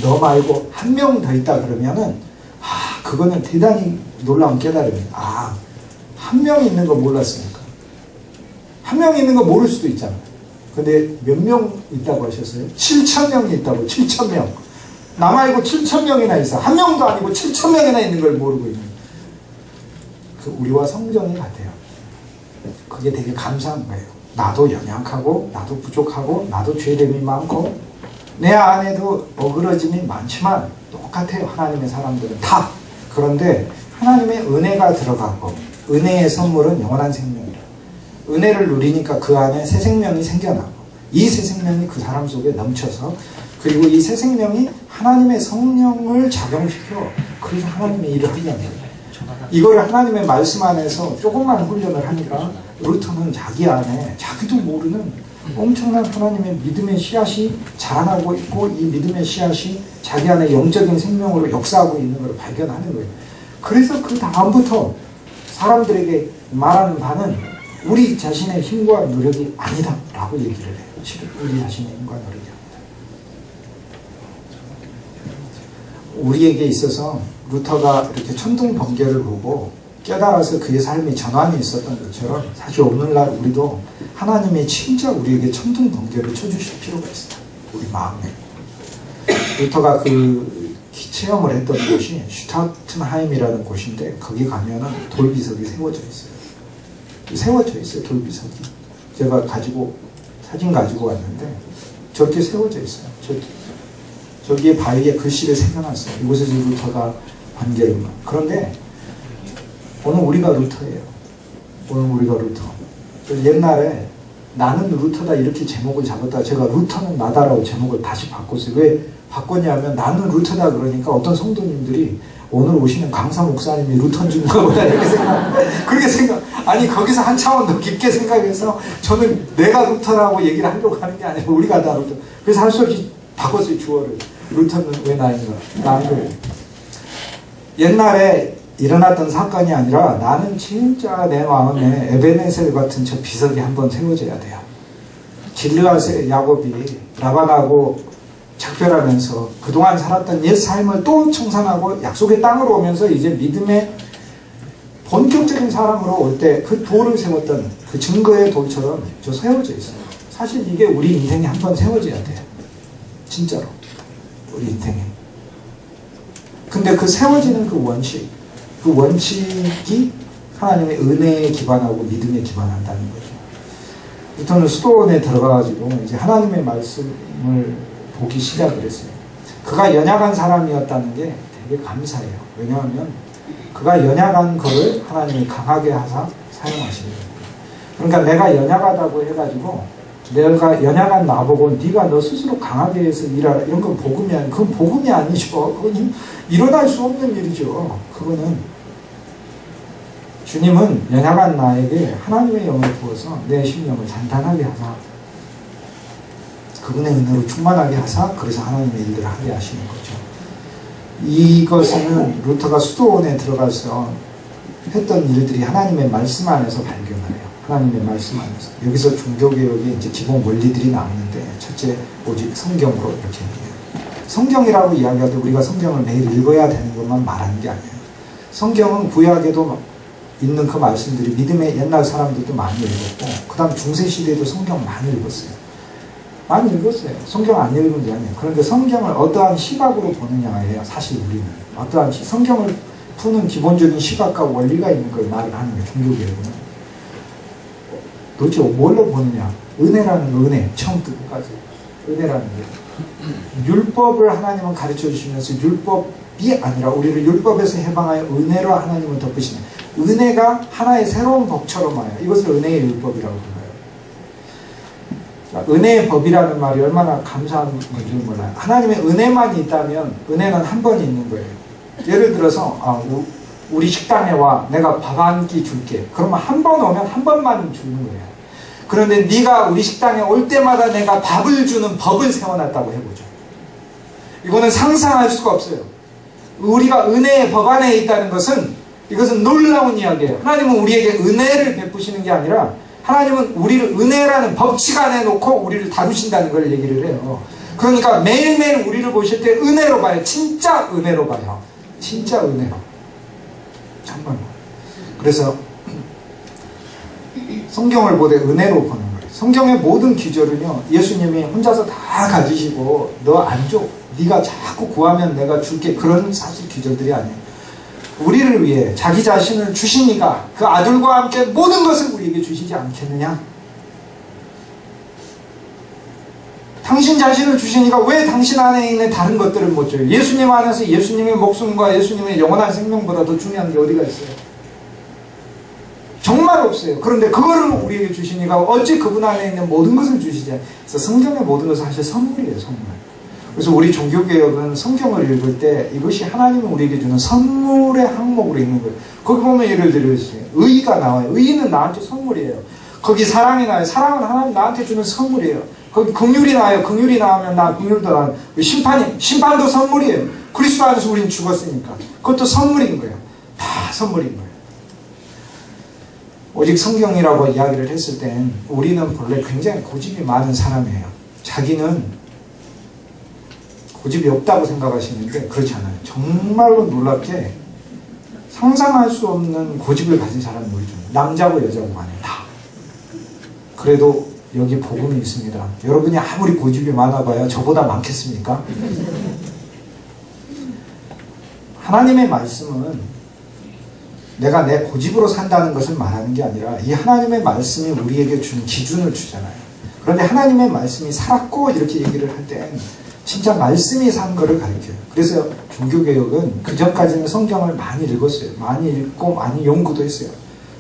너 말고 한 명 더 있다 그러면은, 그거는 대단히 놀라운 깨달음이에요. 한 명 있는 거 몰랐으니까. 한 명 있는 거 모를 수도 있잖아요. 근데 몇 명 있다고 하셨어요? 7,000명이 있다고. 7,000명. 나 말고 7,000명이나 있어. 한 명도 아니고 7,000명이나 있는 걸 모르고 있는. 우리와 성전이 같아요. 그게 되게 감사한 거예요. 나도 연약하고, 나도 부족하고, 나도 죄됨이 많고, 내 안에도 어그러짐이 많지만 똑같아요. 하나님의 사람들은 다. 그런데 하나님의 은혜가 들어가고, 은혜의 선물은 영원한 생명이에요. 은혜를 누리니까 그 안에 새 생명이 생겨나고, 이 새 생명이 그 사람 속에 넘쳐서, 그리고 이 새 생명이 하나님의 성령을 작용시켜, 그래서 하나님의 일을 하게 합니다. 이거를 하나님의 말씀 안에서 조금만 훈련을 하니까 루터는 자기 안에 자기도 모르는 엄청난 하나님의 믿음의 씨앗이 자라나고 있고, 이 믿음의 씨앗이 자기 안에 영적인 생명으로 역사하고 있는 걸 발견하는 거예요. 그래서 그 다음부터 사람들에게 말하는 바는 우리 자신의 힘과 노력이 아니다 라고 얘기를 해요. 우리 자신의 힘과 노력이 아니다. 우리에게 있어서 루터가 이렇게 천둥번개를 보고 깨달아서 그의 삶에 전환이 있었던 것처럼, 사실 오늘날 우리도 하나님이 진짜 우리에게 천둥번개를 쳐주실 필요가 있어요. 우리 마음에. 루터가 그 체험을 했던 곳이 슈타트하임이라는 곳인데, 거기 가면은 돌비석이 세워져 있어요. 세워져 있어요, 돌비석이. 제가 사진 가지고 왔는데, 저렇게 세워져 있어요. 저기에 바위에 글씨를 새겨놨어요. 이곳에서 루터가 관계를. 그런데 오늘 우리가 루터예요. 오늘 우리가 루터. 옛날에 나는 루터다 이렇게 제목을 잡았다가 제가 루터는 나다라고 제목을 다시 바꿨어요. 왜 바꿨냐면, 나는 루터다 그러니까 어떤 성도님들이 오늘 오시는 강사 목사님이 루터인 줄 모르다 이렇게 아니 거기서 한 차원 더 깊게 생각해서, 저는 내가 루터라고 얘기를 하려고 하는 게 아니라 우리가 다 루터. 그래서 할 수 없이 바꿨어요, 주어를. 루터는 왜 나인가? 나는 옛날에 일어났던 사건이 아니라, 나는 진짜 내 마음에 에베네셀 같은 저 비석이 한번 세워져야 돼요. 진르와 야곱이 라반하고 작별하면서 그동안 살았던 옛 삶을 또 청산하고 약속의 땅으로 오면서 이제 믿음의 본격적인 사람으로 올 때 그 돌을 세웠던 그 증거의 돌처럼 저 세워져 있어요. 사실 이게 우리 인생에 한번 세워져야 돼요. 진짜로. 우리 인생에. 근데 그 세워지는 그 원칙이 하나님의 은혜에 기반하고 믿음에 기반한다는 거죠. 루터는 수도원에 들어가가지고 이제 하나님의 말씀을 보기 시작을 했어요. 그가 연약한 사람이었다는 게 되게 감사해요. 왜냐하면 그가 연약한 거를 하나님이 강하게 하사 사용하시는 거예요. 그러니까 내가 연약하다고 해가지고, 내가 연약한 나보고 네가 너 스스로 강하게 해서 일하라, 이런 건 그건 복음이 아니죠. 그건 일어날 수 없는 일이죠. 그거는 주님은 연약한 나에게 하나님의 영을 부어서 내 심령을 단단하게 하사, 그분의 은혜로 충만하게 하사, 그래서 하나님의 일들을 하게 하시는 거죠. 이것은 루터가 수도원에 들어가서 했던 일들이 하나님의 말씀 안에서 발견을 해요. 하나님의 말씀 안에서. 여기서 종교개혁의 이제 기본 원리들이 나오는데, 첫째, 오직 성경으로 이렇게 얘기해요. 성경이라고 이야기할 때 우리가 성경을 매일 읽어야 되는 것만 말하는 게 아니에요. 성경은 구약에도 있는 그 말씀들이 믿음의 옛날 사람들도 많이 읽었고, 그 다음 중세시대에도 성경 많이 읽었어요. 많이 읽었어요. 성경 안 읽은 게 아니에요. 그런데 성경을 어떠한 시각으로 보느냐예요. 사실 우리는 어떠한 성경을 푸는 기본적인 시각과 원리가 있는 걸 말을 하는 거예요. 종교개혁은. 도대체 뭘로 보느냐? 은혜라는 거, 은혜. 처음부터 끝까지. 은혜라는 게. 율법을 하나님은 가르쳐 주시면서 율법이 아니라 우리를 율법에서 해방하여 은혜로 하나님은 덮으시는 은혜가 하나의 새로운 법처럼 와요. 이것을 은혜의 율법이라고 불러요. 은혜의 법이라는 말이 얼마나 감사한 건지 몰라요. 하나님의 은혜만 있다면 은혜는 한 번이 있는 거예요. 예를 들어서 우리 식당에 와, 내가 밥 한 끼 줄게. 그러면 한 번 오면 한 번만 주는 거예요. 그런데 네가 우리 식당에 올 때마다 내가 밥을 주는 법을 세워놨다고 해보죠. 이거는 상상할 수가 없어요. 우리가 은혜의 법 안에 있다는 것은 이것은 놀라운 이야기예요. 하나님은 우리에게 은혜를 베푸시는 게 아니라 하나님은 우리를 은혜라는 법칙 안에 놓고 우리를 다루신다는 걸 얘기를 해요. 그러니까 매일매일 우리를 보실 때 은혜로 봐요. 진짜 은혜로 봐요. 진짜 은혜로. 정말로. 그래서 성경을 보되 은혜로 보는 거예요. 성경의 모든 기절은요, 예수님이 혼자서 다 가지시고 너 안 줘, 네가 자꾸 구하면 내가 줄게, 그런 사실 기절들이 아니에요. 우리를 위해 자기 자신을 주시니까 그 아들과 함께 모든 것을 우리에게 주시지 않겠느냐? 당신 자신을 주시니까 왜 당신 안에 있는 다른 것들을 못 줘요? 예수님 안에서 예수님의 목숨과 예수님의 영원한 생명보다 더 중요한 게 어디가 있어요? 정말 없어요. 그런데 그거를 우리에게 주시니까 어찌 그분 안에 있는 모든 것을 주시지? 그래서 성경의 모든 것은 사실 선물이에요. 선물. 그래서 우리 종교개혁은 성경을 읽을 때 이것이 하나님이 우리에게 주는 선물의 항목으로 읽는 거예요. 거기 보면 예를 들어주세요. 의가 나와요. 의는 나한테 선물이에요. 거기 사랑이 나와요. 사랑은 하나님 나한테 주는 선물이에요. 거기 긍휼이 나와요. 긍휼이 나오면 나 긍휼도 나와요. 심판도 선물이에요. 그리스도 안에서 우리는 죽었으니까. 그것도 선물인 거예요. 다 선물인 거예요. 오직 성경이라고 이야기를 했을 땐 우리는 본래 굉장히 고집이 많은 사람이에요. 자기는 고집이 없다고 생각하시는데 그렇지 않아요. 정말로 놀랍게 상상할 수 없는 고집을 가진 사람이 우리 중에 남자고 여자고 간에 다. 그래도 여기 복음이 있습니다. 여러분이 아무리 고집이 많아봐야 저보다 많겠습니까? 하나님의 말씀은 내가 내 고집으로 산다는 것을 말하는 게 아니라 이 하나님의 말씀이 우리에게 준 기준을 주잖아요. 그런데 하나님의 말씀이 살았고 이렇게 얘기를 할 때 진짜 말씀이 산 거를 가르쳐요. 그래서 종교개혁은 그전까지는 성경을 많이 읽었어요. 많이 읽고 많이 연구도 했어요.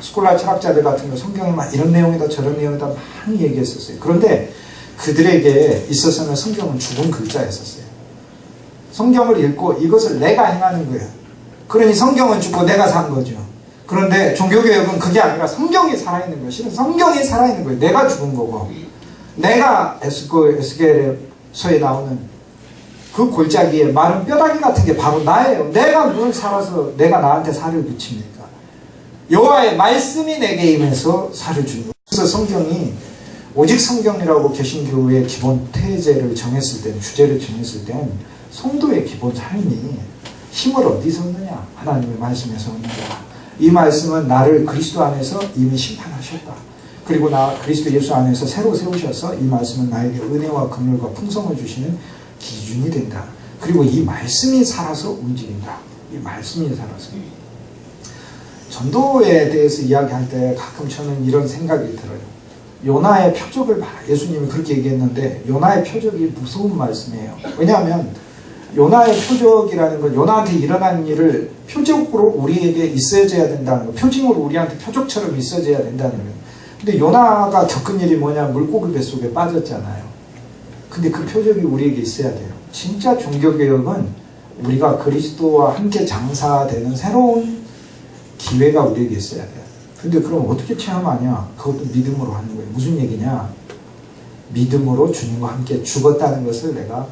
스콜라 철학자들 같은 거 성경에 막 이런 내용이다 저런 내용이다 많이 얘기했었어요. 그런데 그들에게 있어서는 성경은 죽은 글자였었어요. 성경을 읽고 이것을 내가 행하는 거예요. 그러니 성경은 죽고 내가 산 거죠. 그런데 종교개혁은 그게 아니라 성경이 살아있는 거예요. 실은 성경이 살아있는 거예요. 내가 죽은 거고 내가 에스겔서에 나오는 그 골짜기에 마른 뼈다귀 같은 게 바로 나예요. 내가 뭘 살아서 내가 나한테 살을 붙입니까? 여호와의 말씀이 내게 임해서 살을 주는 거예요. 그래서 성경이 오직 성경이라고 개신교의 기본 태제를 정했을 때, 주제를 정했을 땐 성도의 기본 삶이 힘을 어디서 얻느냐? 하나님의 말씀에서 얻는다. 이 말씀은 나를 그리스도 안에서 이미 심판하셨다. 그리고 나 그리스도 예수 안에서 새로 세우셔서 이 말씀은 나에게 은혜와 긍휼과 풍성을 주시는 기준이 된다. 그리고 이 말씀이 살아서 움직인다. 이 말씀이 살아서. 전도에 대해서 이야기할 때 가끔 저는 이런 생각이 들어요. 요나의 표적을 봐라. 예수님이 그렇게 얘기했는데 요나의 표적이 무서운 말씀이에요. 왜냐하면 요나의 표적이라는 건 요나한테 일어난 일을 표적으로 우리에게 있어져야 된다는 거, 표징으로 우리한테 표적처럼 있어져야 된다는 거예요. 근데 요나가 겪은 일이 뭐냐? 물고기 뱃속에 빠졌잖아요. 근데 그 표적이 우리에게 있어야 돼요. 진짜 종교개혁은 우리가 그리스도와 함께 장사되는 새로운 기회가 우리에게 있어야 돼요. 근데 그럼 어떻게 체험하냐? 그것도 믿음으로 하는 거예요. 무슨 얘기냐? 믿음으로 주님과 함께 죽었다는 것을 내가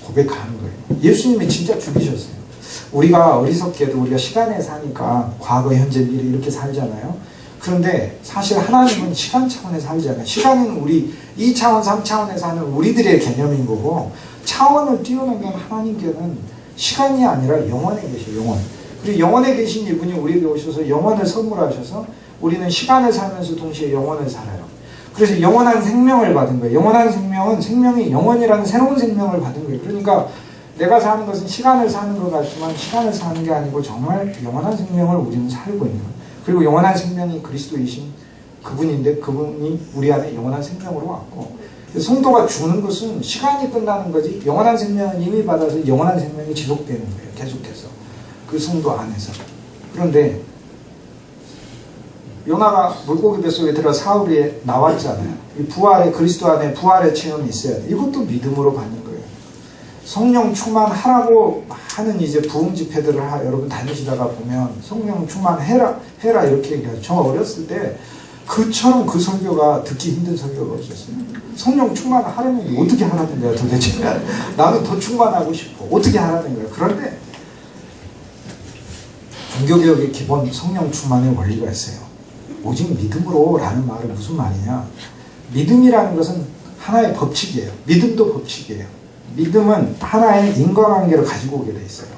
고백하는 거예요. 예수님이 진짜 죽이셨어요. 우리가 어리석게도 우리가 시간에 사니까 과거, 현재, 미래 이렇게 살잖아요. 그런데 사실 하나님은 시간 차원에 살잖아요. 시간은 우리 2차원, 3차원에 사는 우리들의 개념인 거고 차원을 뛰어넘긴 하나님께는 시간이 아니라 영원에 계셔요. 영원. 그리고 영원에 계신 이분이 우리에게 오셔서 영원을 선물하셔서 우리는 시간을 살면서 동시에 영원을 살아요. 그래서 영원한 생명을 받은 거예요. 영원한 생명은 생명이 영원이라는 새로운 생명을 받은 거예요. 그러니까 내가 사는 것은 시간을 사는 것 같지만 시간을 사는 게 아니고 정말 영원한 생명을 우리는 살고 있는 거예요. 그리고 영원한 생명이 그리스도이신 그분인데 그분이 우리 안에 영원한 생명으로 왔고, 성도가 죽는 것은 시간이 끝나는 거지 영원한 생명은 이미 받아서 영원한 생명이 지속되는 거예요. 계속해서 그 성도 안에서. 그런데 요나가 물고기 뱃속에 들어 사흘에 나왔잖아요. 이 부활의, 그리스도 안에 부활의 체험이 있어야 돼. 이것도 믿음으로 받는 거예요. 성령 충만하라고 하는 이제 부흥 집회들을 여러분 다니시다가 보면 성령 충만해라 이렇게 얘기하죠. 저 어렸을 때 그처럼 그 설교가 듣기 힘든 설교가 없었어요. 성령 충만하라는 게 어떻게 하라는 거야 도대체. 나는 더 충만하고 싶어. 어떻게 하라는 거야. 그런데 종교개혁의 기본 성령 충만의 원리가 있어요. 오직 믿음으로 라는 말은 무슨 말이냐. 믿음이라는 것은 하나의 법칙이에요. 믿음도 법칙이에요. 믿음은 하나의 인과관계를 가지고 오게 돼 있어요.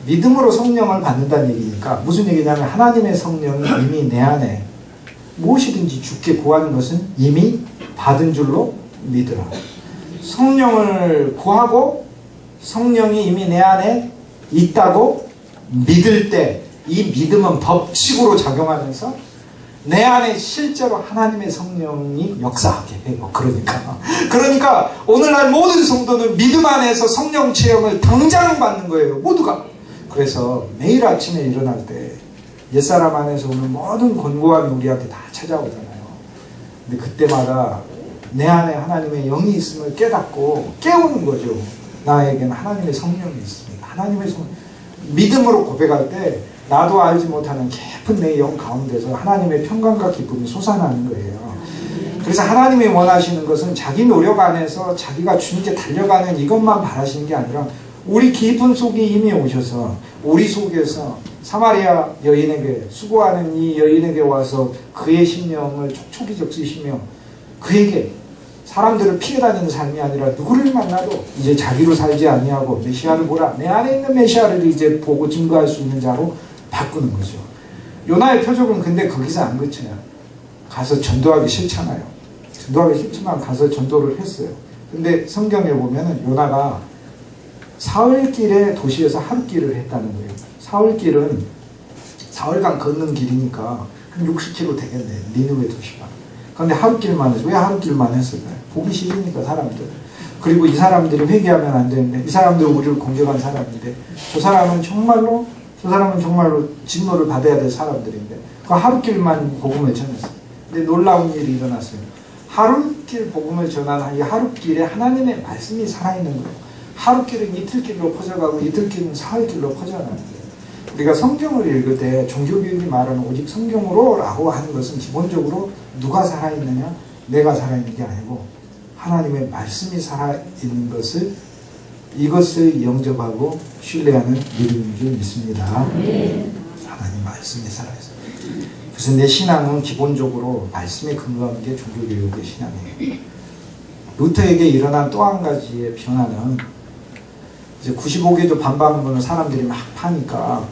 믿음으로 성령을 받는다는 얘기니까 무슨 얘기냐면 하나님의 성령이 이미 내 안에 무엇이든지 주께 구하는 것은 이미 받은 줄로 믿으라. 성령을 구하고 성령이 이미 내 안에 있다고 믿을 때 이 믿음은 법칙으로 작용하면서 내 안에 실제로 하나님의 성령이 역사하게 해요. 그러니까 오늘날 모든 성도는 믿음 안에서 성령 체험을 당장 받는 거예요. 모두가. 그래서 매일 아침에 일어날 때 옛사람 안에서 오는 모든 권고함이 우리한테 다 찾아오잖아요. 근데 그때마다 내 안에 하나님의 영이 있음을 깨닫고 깨우는 거죠. 나에게는 하나님의 성령이 있습니다. 하나님의 성령. 믿음으로 고백할 때 나도 알지 못하는 깊은 내 영 가운데서 하나님의 평강과 기쁨이 솟아나는 거예요. 그래서 하나님이 원하시는 것은 자기 노력 안에서 자기가 주님께 달려가는 이것만 바라시는 게 아니라 우리 깊은 속에 이미 오셔서 우리 속에서 사마리아 여인에게 수고하는 이 여인에게 와서 그의 심령을 촉촉히 적시시며 그에게 사람들을 피해 다니는 삶이 아니라 누구를 만나도 이제 자기로 살지 아니하고 메시아를 보라. 내 안에 있는 메시아를 이제 보고 증거할 수 있는 자로 바꾸는 거죠. 요나의 표적은 근데 거기서 안 그쳐요. 가서 전도하기 싫잖아요. 전도하기 싫지만 가서 전도를 했어요. 근데 성경에 보면은 요나가 사흘길의 도시에서 하루길을 했다는 거예요. 사흘길은 사흘간 걷는 길이니까 한 60km 되겠네. 니느웨 도시가. 그런데 하루길만 해서 왜 하루길만 했을까요? 보기 싫으니까 사람들. 그리고 이 사람들이 회개하면 안 되는데 이 사람들은 우리를 공격한 사람인데 저 사람은 정말로 진노를 받아야 될 사람들인데 그 하루길만 복음을 전했어요. 근데 놀라운 일이 일어났어요. 하루길 복음을 전한 이 하루길에 하나님의 말씀이 살아있는 거예요. 하루길은 이틀길로 퍼져가고 이틀길은 사흘길로 퍼져가는 거예요. 우리가 성경을 읽을 때 종교교육이 말하는 오직 성경으로 라고 하는 것은 기본적으로 누가 살아있느냐? 내가 살아있는 게 아니고 하나님의 말씀이 살아있는 것을 이것을 영접하고 신뢰하는 믿음인 줄 믿습니다. 하나님 말씀이 살아있어요. 그래서 내 신앙은 기본적으로 말씀에 근거한 게 종교교육의 신앙이에요. 루터에게 일어난 또 한 가지의 변화는 이제 95개조 반박문을 사람들이 막 파니까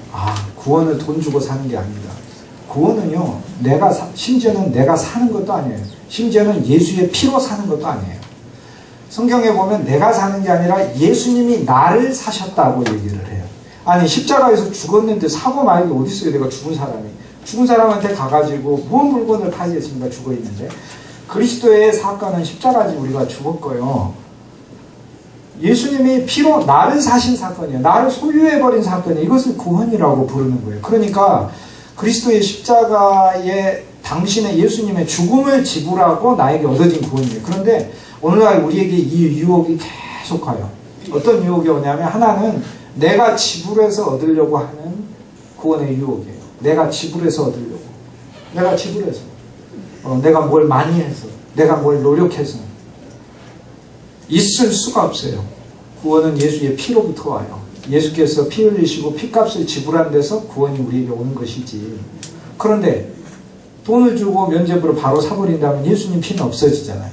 구원을 돈 주고 사는 게 아니다. 구원은요, 심지어는 내가 사는 것도 아니에요. 심지어는 예수의 피로 사는 것도 아니에요. 성경에 보면 내가 사는 게 아니라 예수님이 나를 사셨다고 얘기를 해요. 아니 십자가에서 죽었는데 사고 말이 어디 있어요. 내가 죽은 사람이. 죽은 사람한테 가가지고 무슨 물건을 파지했습니까? 죽어있는데. 그리스도의 사건은 십자가지 우리가 죽었고요. 예수님이 피로 나를 사신 사건이에요. 나를 소유해버린 사건이에요. 이것을 구원이라고 부르는 거예요. 그러니까 그리스도의 십자가에 당신의 예수님의 죽음을 지불하고 나에게 얻어진 구원이에요. 그런데 오늘날 우리에게 이 유혹이 계속 가요. 어떤 유혹이 오냐면 하나는 내가 지불해서 얻으려고 하는 구원의 유혹이에요. 내가 지불해서 얻으려고. 내가 지불해서. 내가 뭘 많이 해서. 내가 뭘 노력해서. 있을 수가 없어요. 구원은 예수의 피로부터 와요. 예수께서 피 흘리시고 피값을 지불한 데서 구원이 우리에게 오는 것이지. 그런데 돈을 주고 면죄부를 바로 사버린다면 예수님 피는 없어지잖아요.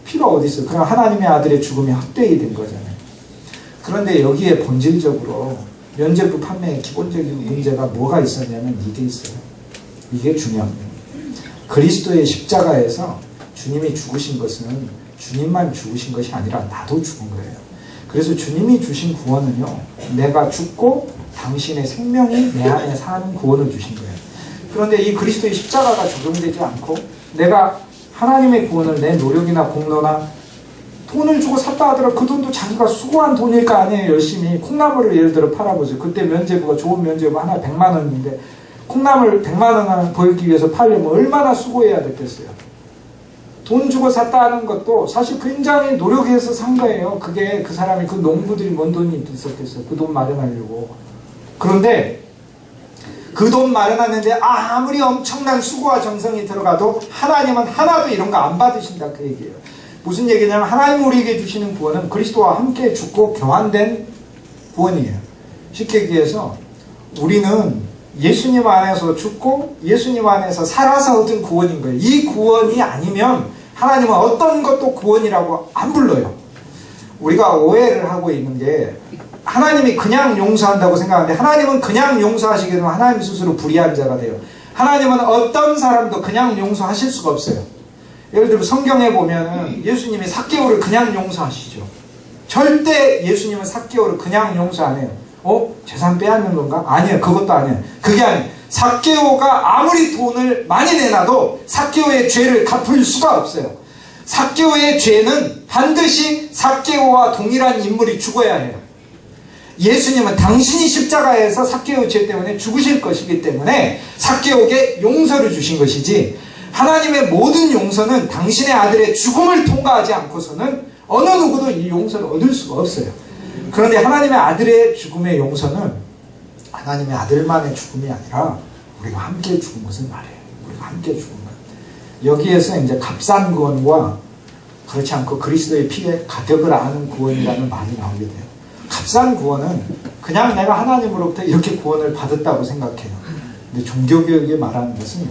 피가 어디 있어요? 그럼 하나님의 아들의 죽음이 헛되이 된 거잖아요. 그런데 여기에 본질적으로 면죄부 판매의 기본적인 문제가 뭐가 있었냐면 이게 있어요. 이게 중요합니다. 그리스도의 십자가에서 주님이 죽으신 것은 주님만 죽으신 것이 아니라 나도 죽은 거예요. 그래서 주님이 주신 구원은요, 내가 죽고 당신의 생명이 내 안에 사는 구원을 주신 거예요. 그런데 이 그리스도의 십자가가 적용되지 않고 내가 하나님의 구원을 내 노력이나 공로나 돈을 주고 샀다 하더라도 그 돈도 자기가 수고한 돈일 거 아니에요. 열심히 콩나물을 예를 들어 팔아보죠. 그때 면제부가 좋은 면제부 하나 100만 원인데 콩나물 100만 원 벌기 위해서 팔려면 얼마나 수고해야 됐겠어요. 돈 주고 샀다 하는 것도 사실 굉장히 노력해서 산 거예요. 그게 그 사람이 그 농부들이 뭔 돈이 있었겠어요. 그 돈 마련하려고. 그런데 그 돈 마련하는데 아무리 엄청난 수고와 정성이 들어가도 하나님은 하나도 이런 거 안 받으신다 그 얘기예요. 무슨 얘기냐면 하나님 우리에게 주시는 구원은 그리스도와 함께 죽고 교환된 구원이에요. 쉽게 얘기해서 우리는 예수님 안에서 죽고 예수님 안에서 살아서 얻은 구원인 거예요. 이 구원이 아니면 하나님은 어떤 것도 구원이라고 안 불러요. 우리가 오해를 하고 있는 게 하나님이 그냥 용서한다고 생각하는데 하나님은 그냥 용서하시게 되면 하나님 스스로 불의한 자가 돼요. 하나님은 어떤 사람도 그냥 용서하실 수가 없어요. 예를 들어 성경에 보면은 예수님이 삭개오를 그냥 용서하시죠. 절대 예수님은 삭개오를 그냥 용서 안 해요. 재산 빼앗는 건가? 아니에요. 그것도 아니에요. 그게 아니에요. 삭개오가 아무리 돈을 많이 내놔도 삭개오의 죄를 갚을 수가 없어요. 삭개오의 죄는 반드시 삭개오와 동일한 인물이 죽어야 해요. 예수님은 당신이 십자가에서 삭개오 죄 때문에 죽으실 것이기 때문에 삭개오에게 용서를 주신 것이지 하나님의 모든 용서는 당신의 아들의 죽음을 통과하지 않고서는 어느 누구도 이 용서를 얻을 수가 없어요. 그런데 하나님의 아들의 죽음의 용서는 하나님의 아들만의 죽음이 아니라 우리가 함께 죽은 것을 말해요. 우리가 함께 죽은 것. 여기에서 이제 값싼 구원과 그렇지 않고 그리스도의 피의 가격을 아는 구원이라는 말이 나오게 돼요. 값싼 구원은 그냥 내가 하나님으로부터 이렇게 구원을 받았다고 생각해요. 근데 종교개혁이 말하는 것은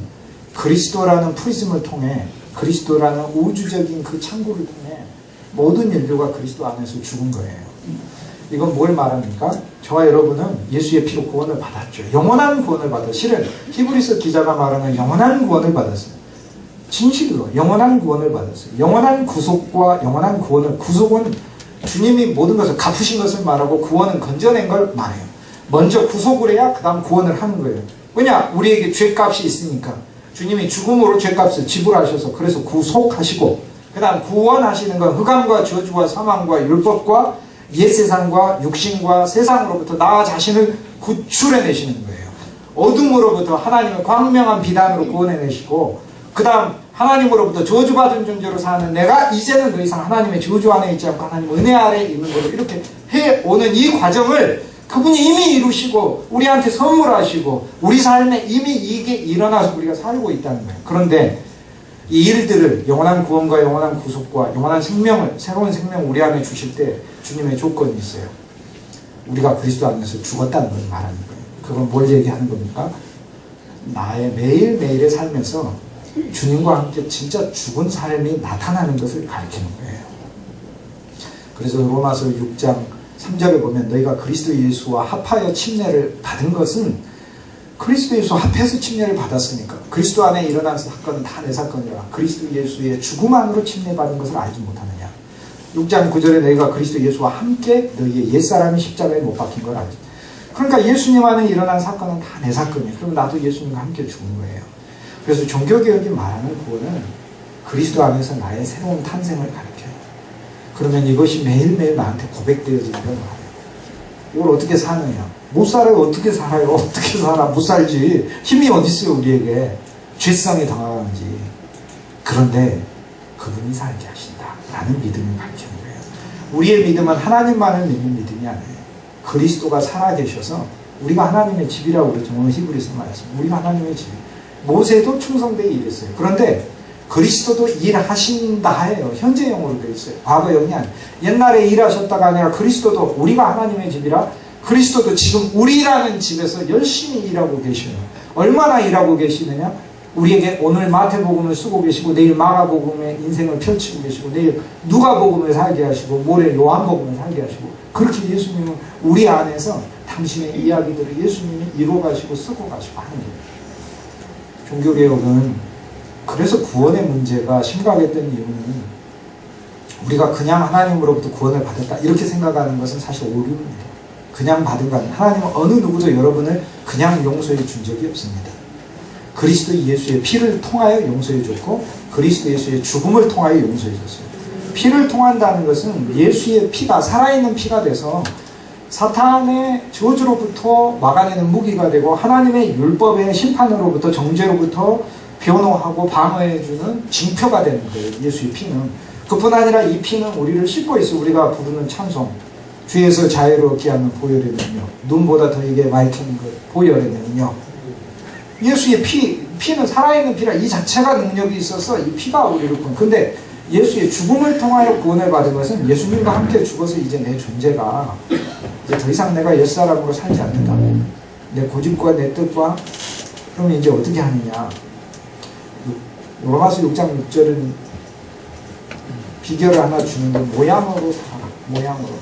그리스도라는 프리즘을 통해 그리스도라는 우주적인 그 창구를 통해 모든 인류가 그리스도 안에서 죽은 거예요. 이건 뭘 말합니까? 저와 여러분은 예수의 피로 구원을 받았죠. 영원한 구원을 받았어요. 실은 히브리서 기자가 말하는 영원한 구원을 받았어요. 진실로 영원한 구원을 받았어요. 영원한 구속과 영원한 구원을, 구속은 주님이 모든 것을 갚으신 것을 말하고 구원은 건져낸 걸 말해요. 먼저 구속을 해야 그 다음 구원을 하는 거예요. 왜냐? 우리에게 죄값이 있으니까. 주님이 죽음으로 죄값을 지불하셔서 그래서 구속하시고 그 다음 구원하시는 건 흑암과 저주와 사망과 율법과 옛세상과 육신과 세상으로부터 나 자신을 구출해내시는 거예요. 어둠으로부터 하나님의 광명한 비단으로 구원해내시고 그 다음 하나님으로부터 저주받은 존재로 사는 내가 이제는 더 이상 하나님의 저주 안에 있지 않고 하나님 은혜 아래에 있는 거로 이렇게 해오는 이 과정을 그분이 이미 이루시고 우리한테 선물하시고 우리 삶에 이미 이게 일어나서 우리가 살고 있다는 거예요. 그런데 이 일들을 영원한 구원과 영원한 구속과 영원한 생명을, 새로운 생명을 우리 안에 주실 때 주님의 조건이 있어요. 우리가 그리스도 안에서 죽었다는 걸 말하는 거예요. 그건 뭘 얘기하는 겁니까? 나의 매일매일의 삶에서 주님과 함께 진짜 죽은 삶이 나타나는 것을 가리키는 거예요. 그래서 로마서 6장 3절에 보면 너희가 그리스도 예수와 합하여 침례를 받은 것은 그리스도 예수 합해서 침례를 받았으니까 그리스도 안에 일어난 사건은 다 내 사건이라 그리스도 예수의 죽음 안으로 침례받은 것을 알지 못하느냐. 6장 9절에 너희가 그리스도 예수와 함께 너희의 옛사람이 십자가에 못 박힌 걸 알지. 그러니까 예수님 안에 일어난 사건은 다 내 사건이에요. 그럼 나도 예수님과 함께 죽은 거예요. 그래서 종교개혁이 말하는 구원은 그리스도 안에서 나의 새로운 탄생을 가리켜요. 그러면 이것이 매일매일 나한테 고백되어지는 걸 말해요. 이걸 어떻게 사느냐. 못 살아요. 어떻게 살아요? 어떻게 살아? 못 살지. 힘이 어디 있어요 우리에게. 죄성에 당하는지. 그런데 그분이 살게 하신다 라는 믿음을 가르치는 거예요. 우리의 믿음은 하나님만을 믿는 믿음이 아니에요. 그리스도가 살아계셔서 우리가 하나님의 집이라고 그러죠. 오늘 히브리서 말했습니다. 우리가 하나님의 집. 모세도 충성되게 일했어요. 그런데 그리스도도 일하신다 해요. 현재형으로 되어 있어요. 과거형이 아니에요. 옛날에 일하셨다가 아니라 그리스도도 우리가 하나님의 집이라 그리스도도 지금 우리라는 집에서 열심히 일하고 계셔요. 얼마나 일하고 계시느냐? 우리에게 오늘 마태복음을 쓰고 계시고 내일 마가복음의 인생을 펼치고 계시고 내일 누가복음을 살게 하시고 모레 요한복음을 살게 하시고 그렇게 예수님은 우리 안에서 당신의 이야기들을 예수님이 이루어가시고 쓰고 가시고 하는 거예요. 종교개혁은 그래서 구원의 문제가 심각했던 이유는 우리가 그냥 하나님으로부터 구원을 받았다 이렇게 생각하는 것은 사실 오류입니다. 그냥 받은 거 아니에요. 하나님은 어느 누구도 여러분을 그냥 용서해 준 적이 없습니다. 그리스도 예수의 피를 통하여 용서해 줬고 그리스도 예수의 죽음을 통하여 용서해 줬어요. 피를 통한다는 것은 예수의 피가 살아있는 피가 돼서 사탄의 저주로부터 막아내는 무기가 되고 하나님의 율법의 심판으로부터 정죄로부터 변호하고 방어해주는 징표가 되는 거예요. 예수의 피는. 그뿐 아니라 이 피는 우리를 씻고 있어. 우리가 부르는 찬송, 주에서 자유롭게 하는 보혈의 능력, 눈보다 더 이게 맑은 것 보혈의 능력. 예수의 피는 살아있는 피라 이 자체가 능력이 있어서 이 피가 우리를 구원. 근데 예수의 죽음을 통하여 구원을 받은 것은 예수님과 함께 죽어서 이제 내 존재가 이제 더 이상 내가 옛사람으로 살지 않는다. 내 고집과 내 뜻과. 그러면 이제 어떻게 하느냐. 로마서 6장 6절은 비결을 하나 주는데 모양으로 살아라. 모양으로.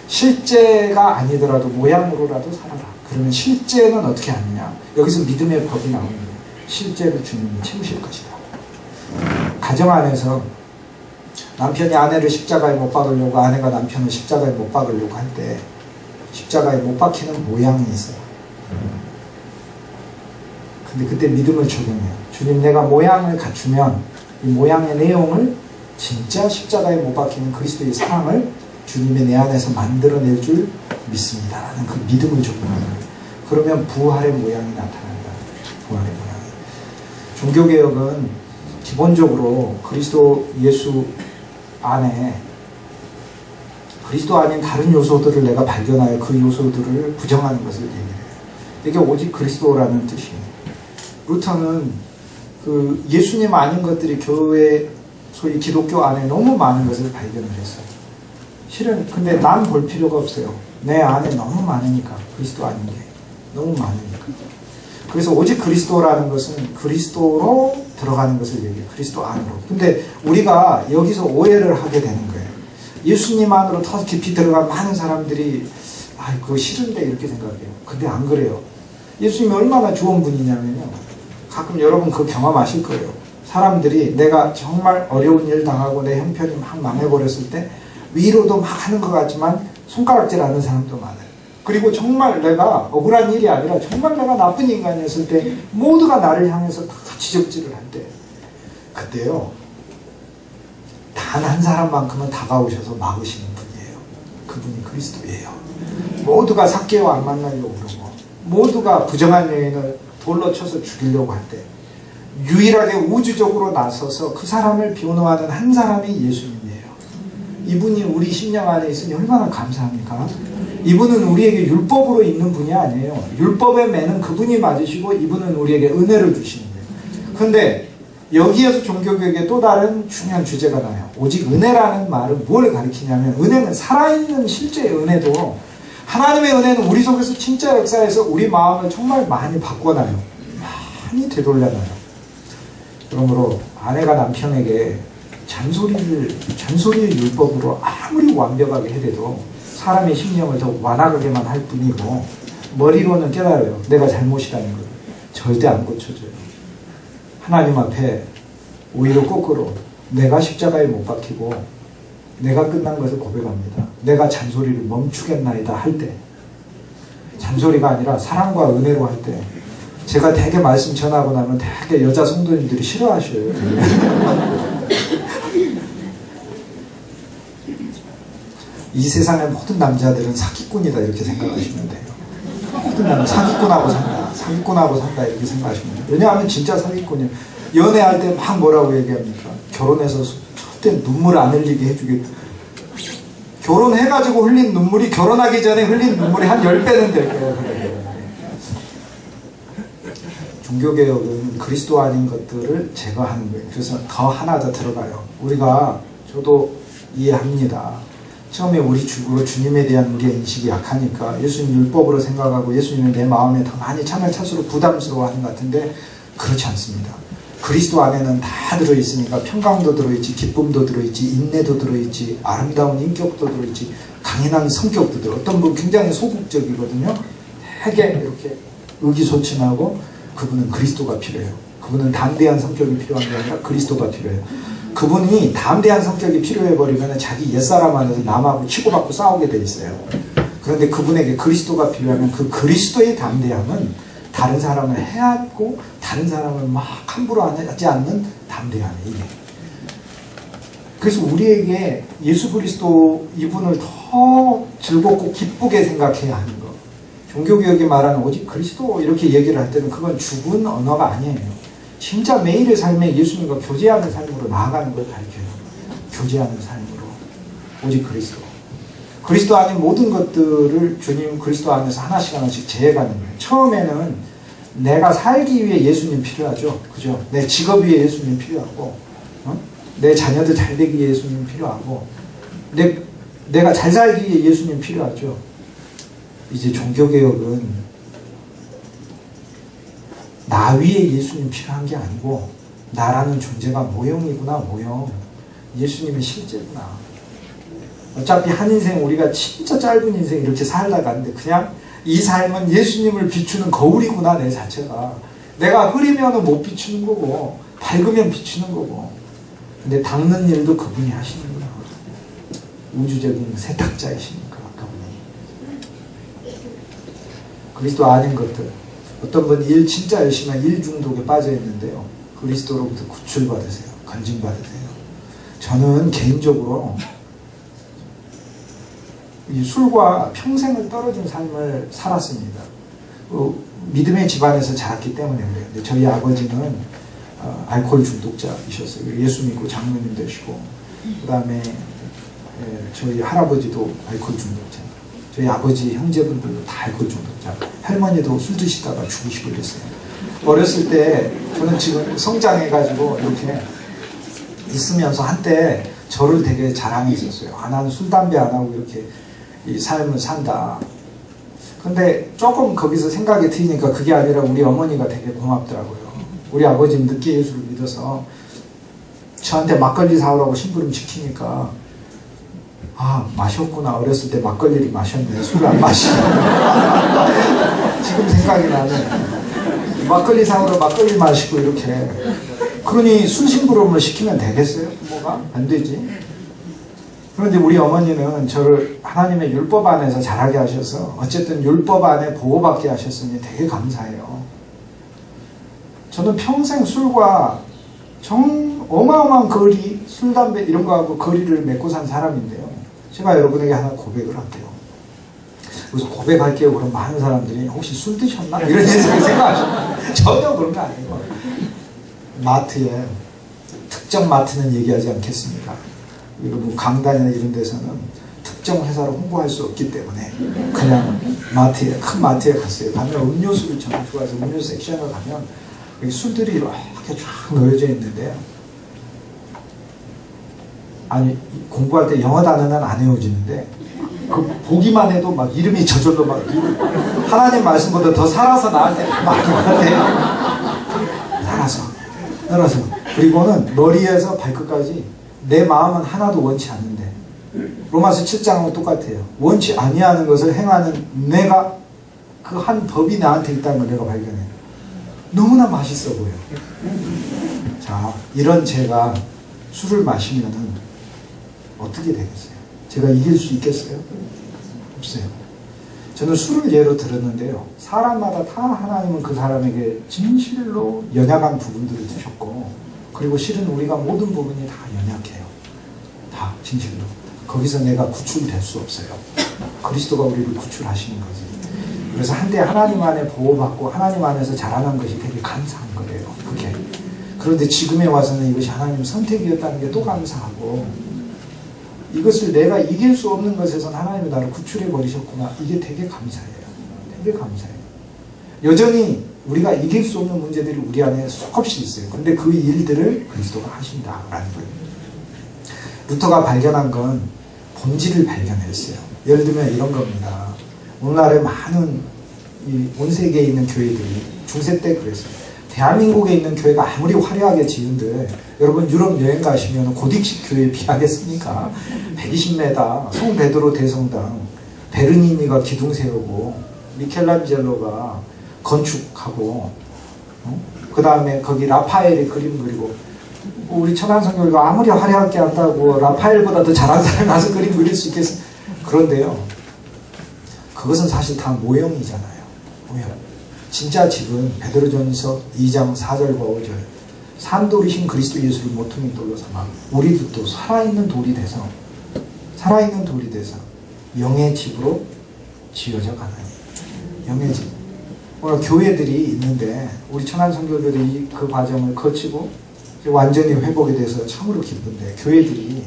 실제가 아니더라도 모양으로라도 살아라. 그러면 실제는 어떻게 하느냐. 여기서 믿음의 법이 나오는 거예요. 실제를 주님이 채우실 것이다. 가정 안에서 남편이 아내를 십자가에 못 박으려고 아내가 남편을 십자가에 못 박으려고 할 때 십자가에 못 박히는 모양이 있어요. 근데 그때 믿음을 적용해요. 주님 내가 모양을 갖추면 이 모양의 내용을 진짜 십자가에 못 박히는 그리스도의 사랑을 주님의 내 안에서 만들어낼 줄 믿습니다. 라는 그 믿음을 적용하는 거예요. 그러면 부활의 모양이 나타난다. 부활의 모양이. 종교개혁은 기본적으로 그리스도 예수 안에 그리스도 아닌 다른 요소들을 내가 발견하여 그 요소들을 부정하는 것을 얘기해요. 이게 오직 그리스도라는 뜻이에요. 루터는 그 예수님 아닌 것들이 교회 소위 기독교 안에 너무 많은 것을 발견을 했어요. 실은 근데 남 볼 필요가 없어요. 내 안에 너무 많으니까 그리스도 아닌 게 너무 많으니까. 그래서 오직 그리스도라는 것은 그리스도로 들어가는 것을 얘기해요. 그리스도 안으로. 근데 우리가 여기서 오해를 하게 되는 거예요. 예수님 안으로 더 깊이 들어간 많은 사람들이 그거 싫은데 이렇게 생각해요. 근데 안 그래요. 예수님이 얼마나 좋은 분이냐면요. 가끔 여러분 그거 경험하실 거예요. 사람들이 내가 정말 어려운 일 당하고 내 형편이 막 망해버렸을 때 위로도 막 하는 것 같지만 손가락질 하는 사람도 많아요. 그리고 정말 내가 억울한 일이 아니라 정말 내가 나쁜 인간이었을 때 모두가 나를 향해서 다 지적질을 할 때 그때요 단 한 사람만큼은 다가오셔서 막으시는 분이에요. 그분이 그리스도예요. 모두가 삭개오 안 만나려고 그러고 모두가 부정한 여인을 돌로 쳐서 죽이려고 할 때 유일하게 우주적으로 나서서 그 사람을 변호하는 한 사람이 예수님이에요. 이분이 우리 심령 안에 있으니 얼마나 감사합니까? 이분은 우리에게 율법으로 있는 분이 아니에요. 율법의 매는 그분이 맞으시고 이분은 우리에게 은혜를 주시는 거예요. 그런데 여기에서 종교개혁의 또 다른 중요한 주제가 나요. 오직 은혜라는 말은 뭘 가리키냐면 은혜는 살아있는 실제의 은혜도 하나님의 은혜는 우리 속에서 진짜 역사에서 우리 마음을 정말 많이 바꿔놔요. 많이 되돌려놔요. 그러므로 아내가 남편에게 잔소리의 율법으로 아무리 완벽하게 해대도 사람의 심령을 더 완악하게만 할 뿐이고 머리로는 깨달아요. 내가 잘못이라는 걸. 절대 안 고쳐져요. 하나님 앞에 오히려 거꾸로 내가 십자가에 못 박히고 내가 끝난 것을 고백합니다. 내가 잔소리를 멈추겠나이다 할 때 잔소리가 아니라 사랑과 은혜로 할 때 제가 되게 말씀 전하고 나면 되게 여자 성도님들이 싫어하셔요. 이 세상의 모든 남자들은 사기꾼이다 이렇게 생각하시면 돼요. 모든 남자 사기꾼하고 산다 이렇게 생각하시면 돼요. 왜냐하면 진짜 사기꾼이에요. 연애할 때 막 뭐라고 얘기합니까? 결혼해서 절대 눈물 안 흘리게 해주겠다. 결혼해가지고 흘린 눈물이 결혼하기 전에 흘린 눈물이 한 10배는 될 거예요. 종교개혁은 그리스도 아닌 것들을 제거하는 거예요. 그래서 더 하나 더 들어가요. 저도 이해합니다. 처음에 우리 주님에 대한 게 인식이 약하니까 예수님 율법으로 생각하고 예수님을 내 마음에 더 많이 참을 차수로 부담스러워하는 것 같은데 그렇지 않습니다. 그리스도 안에는 다 들어있으니까 평강도 들어있지, 기쁨도 들어있지, 인내도 들어있지, 아름다운 인격도 들어있지, 강인한 성격도 들어. 어떤 분 굉장히 소극적이거든요. 되게 이렇게 의기소침하고 그분은 그리스도가 필요해요. 그분은 담대한 성격이 필요한 게 아니라 그리스도가 필요해요. 그분이 담대한 성격이 필요해버리면 자기 옛사람 안에서 남하고 치고받고 싸우게 돼 있어요. 그런데 그분에게 그리스도가 필요하면 그 그리스도의 담대함은 다른 사람을 해하고 다른 사람을 막 함부로 하지 않는 담대함, 이게. 그래서 우리에게 예수 그리스도 이분을 더 즐겁고 기쁘게 생각해야 하는 거. 종교개혁이 말하는 오직 그리스도 이렇게 얘기를 할 때는 그건 죽은 언어가 아니에요. 진짜 매일의 삶에 예수님과 교제하는 삶으로 나아가는 걸 가르쳐요. 교제하는 삶으로. 오직 그리스도. 그리스도 아닌 모든 것들을 주님 그리스도 안에서 하나씩 하나씩 제해가는 거예요. 처음에는 내가 살기 위해 예수님 필요하죠. 그죠? 내 직업 위해 예수님 필요하고, 내 자녀들 잘 되기 위해 예수님 필요하고, 내가 잘 살기 위해 예수님 필요하죠. 이제 종교개혁은 나 위에 예수님 필요한 게 아니고 나라는 존재가 모형이구나, 모형. 예수님이 실제구나. 어차피 한 인생 우리가 진짜 짧은 인생 이렇게 살다 가는데 그냥 이 삶은 예수님을 비추는 거울이구나, 내 자체가. 내가 흐리면 못 비추는 거고 밝으면 비추는 거고. 근데 닦는 일도 그분이 하시는구나. 우주적인 세탁자이시니까 그분이. 그리스도 아닌 것들. 어떤 분 일 진짜 열심히 하면 일 중독에 빠져 있는데요. 그리스도로부터 구출받으세요. 건진받으세요. 저는 개인적으로 이 술과 평생을 떨어진 삶을 살았습니다. 믿음의 집안에서 자랐기 때문에 그래요. 근데 저희 아버지는 알코올 중독자이셨어요. 예수 믿고 장로님 되시고, 그 다음에 저희 할아버지도 알코올 중독자, 저희 아버지 형제분들도 다 알코올 중독자, 할머니도 술 드시다가 죽으시고 그랬어요. 어렸을 때 저는 지금 성장해가지고 이렇게 있으면서 한때 저를 되게 자랑했었어요. 나는 술, 담배 안 하고 이렇게 이 삶을 산다. 근데 조금 거기서 생각이 트이니까 그게 아니라 우리 어머니가 되게 고맙더라고요. 우리 아버지는 늦게 예수를 믿어서 저한테 막걸리 사오라고 심부름 시키니까 마셨구나. 어렸을 때 막걸리를 마셨네. 술을 안 마시네. 지금 생각이 나네. 막걸리 사오라고 막걸리 마시고 이렇게. 그러니 술 심부름을 시키면 되겠어요? 뭐가? 안 되지. 그런데 우리 어머니는 저를 하나님의 율법 안에서 자라게 하셔서 어쨌든 율법 안에 보호받게 하셨으니 되게 감사해요. 저는 평생 술과 어마어마한 거리, 술, 담배 이런 거하고 거리를 맺고 산 사람인데요. 제가 여러분에게 하나 고백을 할게요. 그래서 고백할게요. 그럼 많은 사람들이 혹시 술 드셨나? 이런 생각하시나요? 전혀 그런 거 아니에요. 마트에, 특정 마트는 얘기하지 않겠습니까? 여러분 강단이나 이런 데서는 특정 회사를 홍보할 수 없기 때문에 그냥 마트에, 큰 마트에 갔어요. 가면 음료수를 저는 좋아해서 음료수 섹션을 가면 여기 술들이 이렇게 쫙 놓여져 있는데요. 아니, 공부할 때 영어 단어는 안 외워지는데 그 보기만 해도 막 이름이 저절로 막 하나님 말씀보다 더 살아서 나한테 말하는데요. 살아서 그리고는 머리에서 발끝까지 내 마음은 하나도 원치 않는데, 로마서 7장은 똑같아요. 원치 아니하는 것을 행하는 내가, 그 한 법이 나한테 있다는 걸 내가 발견해요. 너무나 맛있어 보여요. 자, 이런 제가 술을 마시면은 어떻게 되겠어요? 제가 이길 수 있겠어요? 없어요. 저는 술을 예로 들었는데요. 사람마다 다 하나님은 그 사람에게 진실로 연약한 부분들을 주셨고, 그리고 실은 우리가 모든 부분이 다 연약해요. 다 진실로. 거기서 내가 구출될 수 없어요. 그리스도가 우리를 구출하시는 거지. 그래서 한때 하나님 안에 보호받고 하나님 안에서 자라난 것이 되게 감사한 거예요. 그게. 그런데 지금에 와서는 이것이 하나님 선택이었다는 게 또 감사하고, 이것을 내가 이길 수 없는 것에선 하나님이 나를 구출해 버리셨구나. 이게 되게 감사해요. 되게 감사해요. 여전히 우리가 이길 수 없는 문제들이 우리 안에 수없이 있어요. 근데 그 일들을 그리스도가 하신다라는 거예요. 루터가 발견한 건 본질을 발견했어요. 예를 들면 이런 겁니다. 오늘날에 많은 온 세계에 있는 교회들이 중세 때 그랬어요. 대한민국에 있는 교회가 아무리 화려하게 지은들, 여러분 유럽 여행 가시면 고딕식 교회에 비하겠습니까? 120m 성 베드로 대성당, 베르니니가 기둥 세우고 미켈란젤로가 건축하고, 그 다음에 거기 라파엘이 그림 그리고, 우리 천안성교회가 아무리 화려하게 한다고 라파엘보다 더 잘한 사람이 나서 그림 그릴 수 있겠어요? 그런데요, 그것은 사실 다 모형이잖아요. 모형. 진짜 집은 베드로전서 2장 4절과 5절 산돌이신 그리스도 예수를 모퉁이 돌로 삼아 우리도 또 살아있는 돌이 돼서 영의 집으로 지어져 가나니. 영의 집. 교회들이 있는데 우리 천안 성교들이 그 과정을 거치고 완전히 회복에 대해서 참으로 기쁜데, 교회들이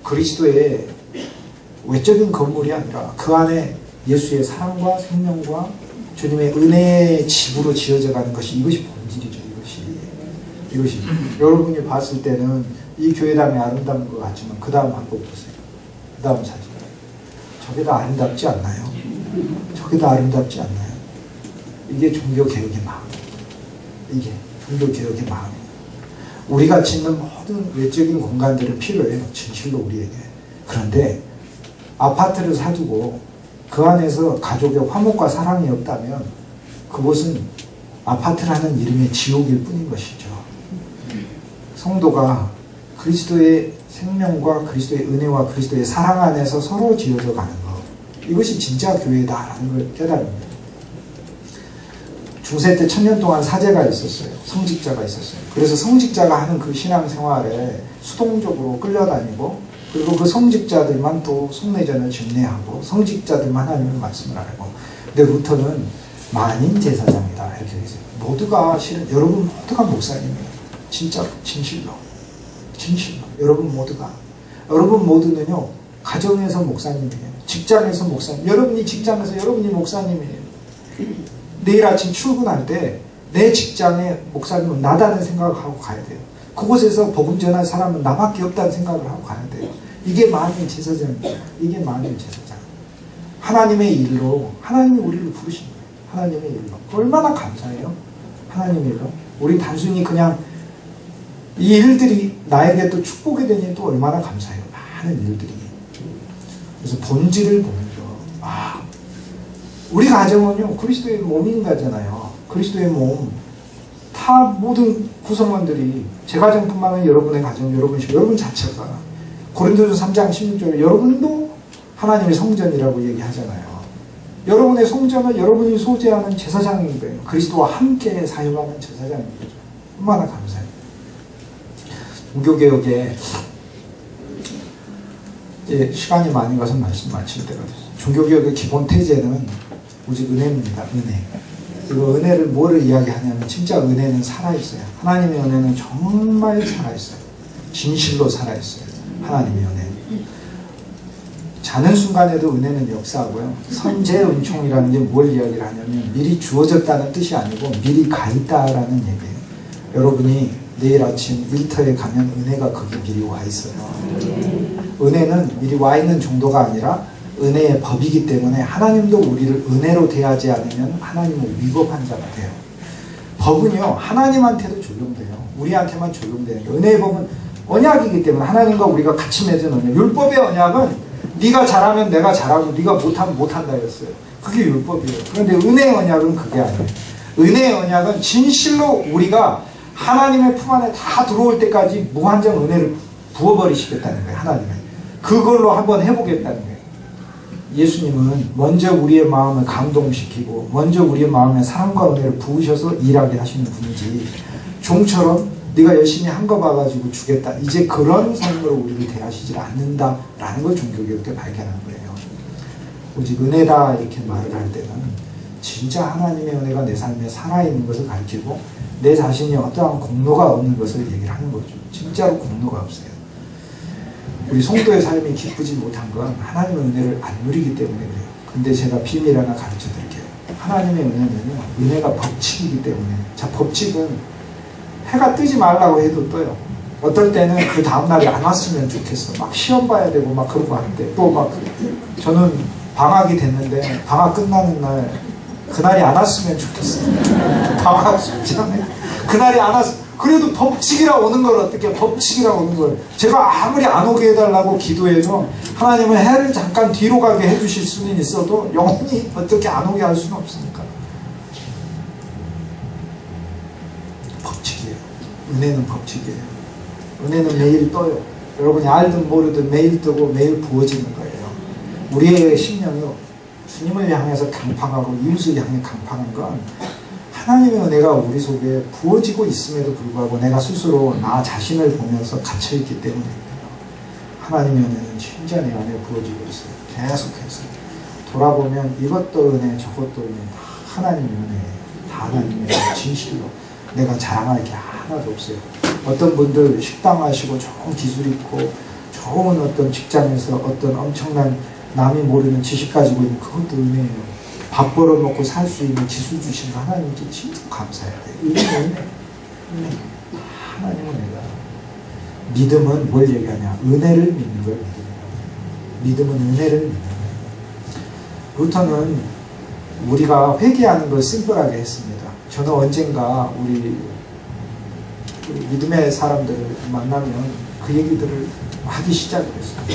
그리스도의 외적인 건물이 아니라 그 안에 예수의 사랑과 생명과 주님의 은혜의 집으로 지어져 가는 것이, 이것이 본질이죠. 이것이 여러분이 봤을 때는 이 교회당이 아름다운 것 같지만 그 다음 한번 보세요. 그 다음 사진. 저게 다 아름답지 않나요? 저게 다 아름답지 않나요? 이게 종교개혁의 마음. 이게 종교개혁의 마음이에요. 우리가 짓는 모든 외적인 공간들은 필요해요. 진실로 우리에게. 그런데 아파트를 사두고 그 안에서 가족의 화목과 사랑이 없다면 그곳은 아파트라는 이름의 지옥일 뿐인 것이죠. 성도가 그리스도의 생명과 그리스도의 은혜와 그리스도의 사랑 안에서 서로 지어져 가는 것, 이것이 진짜 교회다라는 걸 깨달습니다. 중세 때 1000년 동안 사제가 있었어요. 성직자가 있었어요. 그래서 성직자가 하는 그 신앙생활에 수동적으로 끌려다니고, 그리고 그 성직자들만 또 속내전을 집례하고 성직자들만 하나님의 말씀을 알고. 근데 루터는 만인 제사장이다 이렇게 했어요. 모두가 실은 여러분 모두가 목사님이에요. 진짜 진실로 여러분 모두는요 가정에서 목사님이에요. 직장에서 목사님. 여러분이 직장에서 여러분이 목사님이에요. 내일 아침 출근할 때 내 직장의 목사님은 나다는 생각을 하고 가야 돼요. 그곳에서 복음 전할 사람은 나밖에 없다는 생각을 하고 가야 돼요. 이게 만인 제사장입니다. 이게 만인 제사장. 하나님의 일로 하나님이 우리를 부르신 거예요. 하나님의 일로. 얼마나 감사해요. 하나님의 일로. 우리 단순히 그냥 이 일들이 나에게 또 축복이 되니 또 얼마나 감사해요. 많은 일들이. 그래서 본질을 보는 거. 우리 가정은요 그리스도의 몸인 거잖아요. 그리스도의 몸. 다 모든 구성원들이, 제 가정뿐만 아니라 여러분의 가정, 여러분 자체가 고린도서 3장 16절에 여러분도 하나님의 성전이라고 얘기하잖아요. 여러분의 성전은 여러분이 소재하는 제사장인 거예요. 그리스도와 함께 사용하는 제사장인 거죠. 얼마나 감사해요. 종교개혁에 이제 시간이 많이 가서 말씀 마칠 때가 됐어요. 종교개혁의 기본 태제는 오직 은혜입니다. 은혜. 그리고 은혜를 뭐를 이야기하냐면 진짜 은혜는 살아있어요. 하나님의 은혜는 정말 살아있어요. 진실로 살아있어요. 하나님의 은혜. 자는 순간에도 은혜는 역사하고요. 선제 은총이라는 게 뭘 이야기를 하냐면 미리 주어졌다는 뜻이 아니고 미리 가 있다라는 얘기예요. 여러분이 내일 아침 일터에 가면 은혜가 거기 미리 와 있어요. 은혜는 미리 와 있는 정도가 아니라 은혜의 법이기 때문에 하나님도 우리를 은혜로 대하지 않으면 하나님은 위법한 자가 돼요. 법은요 하나님한테도 적용돼요. 우리한테만 적용돼요. 은혜의 법은 언약이기 때문에 하나님과 우리가 같이 맺은 언약. 율법의 언약은 네가 잘하면 내가 잘하고 네가 못하면 못한다였어요. 그게 율법이에요. 그런데 은혜의 언약은 그게 아니에요. 은혜의 언약은 진실로 우리가 하나님의 품 안에 다 들어올 때까지 무한정 은혜를 부어버리시겠다는 거예요. 하나님은 그걸로 한번 해보겠다는 거예요. 예수님은 먼저 우리의 마음을 감동시키고 먼저 우리의 마음에 사랑과 은혜를 부으셔서 일하게 하시는 분이지, 종처럼 네가 열심히 한 거 봐가지고 주겠다, 이제 그런 삶으로 우리를 대하시질 않는다라는 걸 종교개혁 때 발견한 거예요. 오직 은혜다 이렇게 말을 할 때는 진짜 하나님의 은혜가 내 삶에 살아있는 것을 가르치고 내 자신이 어떠한 공로가 없는 것을 얘기를 하는 거죠. 진짜로 공로가 없어요. 우리 성도의 삶이 기쁘지 못한 건 하나님의 은혜를 안 누리기 때문에 그래요. 근데 제가 비밀 하나 가르쳐 드릴게요. 하나님의 은혜는요, 은혜가 법칙이기 때문에. 자, 법칙은 해가 뜨지 말라고 해도 떠요. 어떨 때는 그 다음날이 안 왔으면 좋겠어. 막 시험 봐야 되고 막 그런 거 하는데, 또 막 저는 방학이 됐는데 방학 끝나는 날 그날이 안 왔으면 좋겠어요. 방학 숙제하네. 그날이 안 왔으면. 그래도 법칙이라 오는 걸 어떻게, 법칙이라 오는 걸. 제가 아무리 안 오게 해달라고 기도해도 하나님은 해를 잠깐 뒤로 가게 해주실 수는 있어도 영원히 어떻게 안 오게 할 수는 없으니까. 법칙이에요. 은혜는 법칙이에요. 은혜는 매일 떠요. 여러분이 알든 모르든 매일 뜨고 매일 부어지는 거예요. 우리의 심령이 주님을 향해서 강팍하고 이웃을 향해 강팍한 건 하나님의 은혜가 우리 속에 부어지고 있음에도 불구하고 내가 스스로 나 자신을 보면서 갇혀있기 때문입니다. 하나님의 은혜는 진짜 내 안에 부어지고 있어요. 계속해서 돌아보면 이것도 은혜 저것도 은혜 다 하나님의 은혜예요. 다 하나님의 은혜. 진실로 내가 자랑할 게 하나도 없어요. 어떤 분들 식당 하시고 좋은 기술 있고 좋은 어떤 직장에서 어떤 엄청난 남이 모르는 지식 가지고 있는 그것도 은혜예요. 밥 벌어먹고 살 수 있는 지수 주신 하나님께 진짜 감사해야 돼요. 은혜. 하나님은 은혜가. 믿음은 뭘 얘기하냐? 은혜를 믿는 걸 믿음은 은혜를 믿는 거예요. 루터는 우리가 회개하는 걸 심플하게 했습니다. 저는 언젠가 우리 믿음의 사람들을 만나면 그 얘기들을 하기 시작했어요.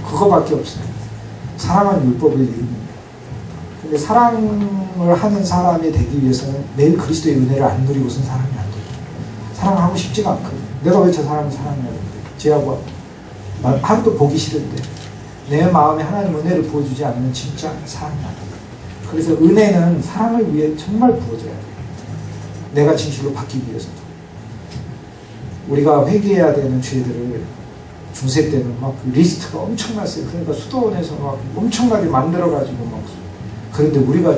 그거밖에 없어요. 사랑은 율법을 이룹니다. 근데 사랑을 하는 사람이 되기 위해서는 매일 그리스도의 은혜를 안 누리고선 사랑이 안 돼요. 사랑하고 싶지가 않거든요. 내가 왜 저 사람을 사랑해야 되는데? 쟤하고 하루도 보기 싫은데 내 마음에 하나님 은혜를 부어주지 않으면 진짜 사랑이 안 돼요. 그래서 은혜는 사랑을 위해 정말 부어져야 돼요. 내가 진실로 바뀌기 위해서도. 우리가 회개해야 되는 죄들을 중세 때는 막 리스트가 엄청났어요. 그러니까 수도원에서 막 엄청나게 만들어가지고 막. 그런데 우리가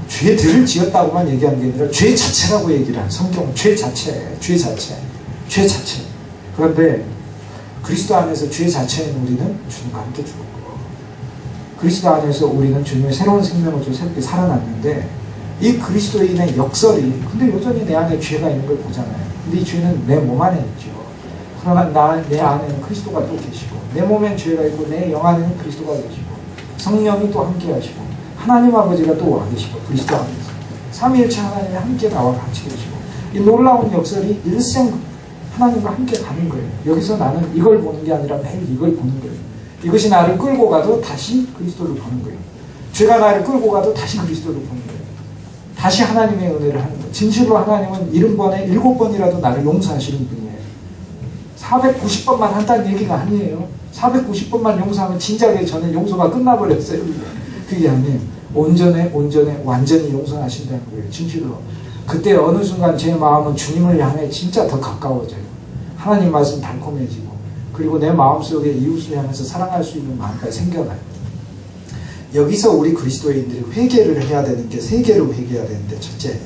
죄들을 지었다고만 얘기하는 게 아니라 죄 자체라고 얘기를 한 성경은 죄 자체. 그런데 그리스도 안에서 죄 자체인 우리는 주님과 함께 죽었고 그리스도 안에서 우리는 주님의 새로운 생명을 좀 새롭게 살아났는데 이 그리스도인의 역설이 근데 여전히 내 안에 죄가 있는 걸 보잖아요. 근데 이 죄는 내 몸 안에 있죠. 그러나 내 안에는 그리스도가 또 계시고 내 몸엔 죄가 있고 내 영 안에는 그리스도가 계시고 성령이 또 함께 하시고 하나님 아버지가 또 와 계시고 그리스도 안에서 삼위일체 하나님이 함께 나와 같이 계시고 이 놀라운 역설이 일생 하나님과 함께 가는 거예요. 여기서 나는 이걸 보는 게 아니라 매일 이걸 보는 거예요. 이것이 나를 끌고 가도 다시 그리스도를 보는 거예요. 죄가 나를 끌고 가도 다시 그리스도를 보는 거예요. 다시 하나님의 은혜를 하는 거예요. 진실로 하나님은 70번에 7번이라도 나를 용서하시는 분이에요. 490번만 한다는 얘기가 아니에요. 490번만 용서하면 진작에 저는 용서가 끝나버렸어요. 그게 아니에요. 온전히 완전히 용서하신다는 거예요. 진실로. 그때 어느 순간 제 마음은 주님을 향해 진짜 더 가까워져요. 하나님 말씀 달콤해지고 그리고 내 마음속에 이웃을 향해서 사랑할 수 있는 마음까지 생겨나요. 여기서 우리 그리스도인들이 회개를 해야 되는 게 세 개로 회개해야 되는데 첫째,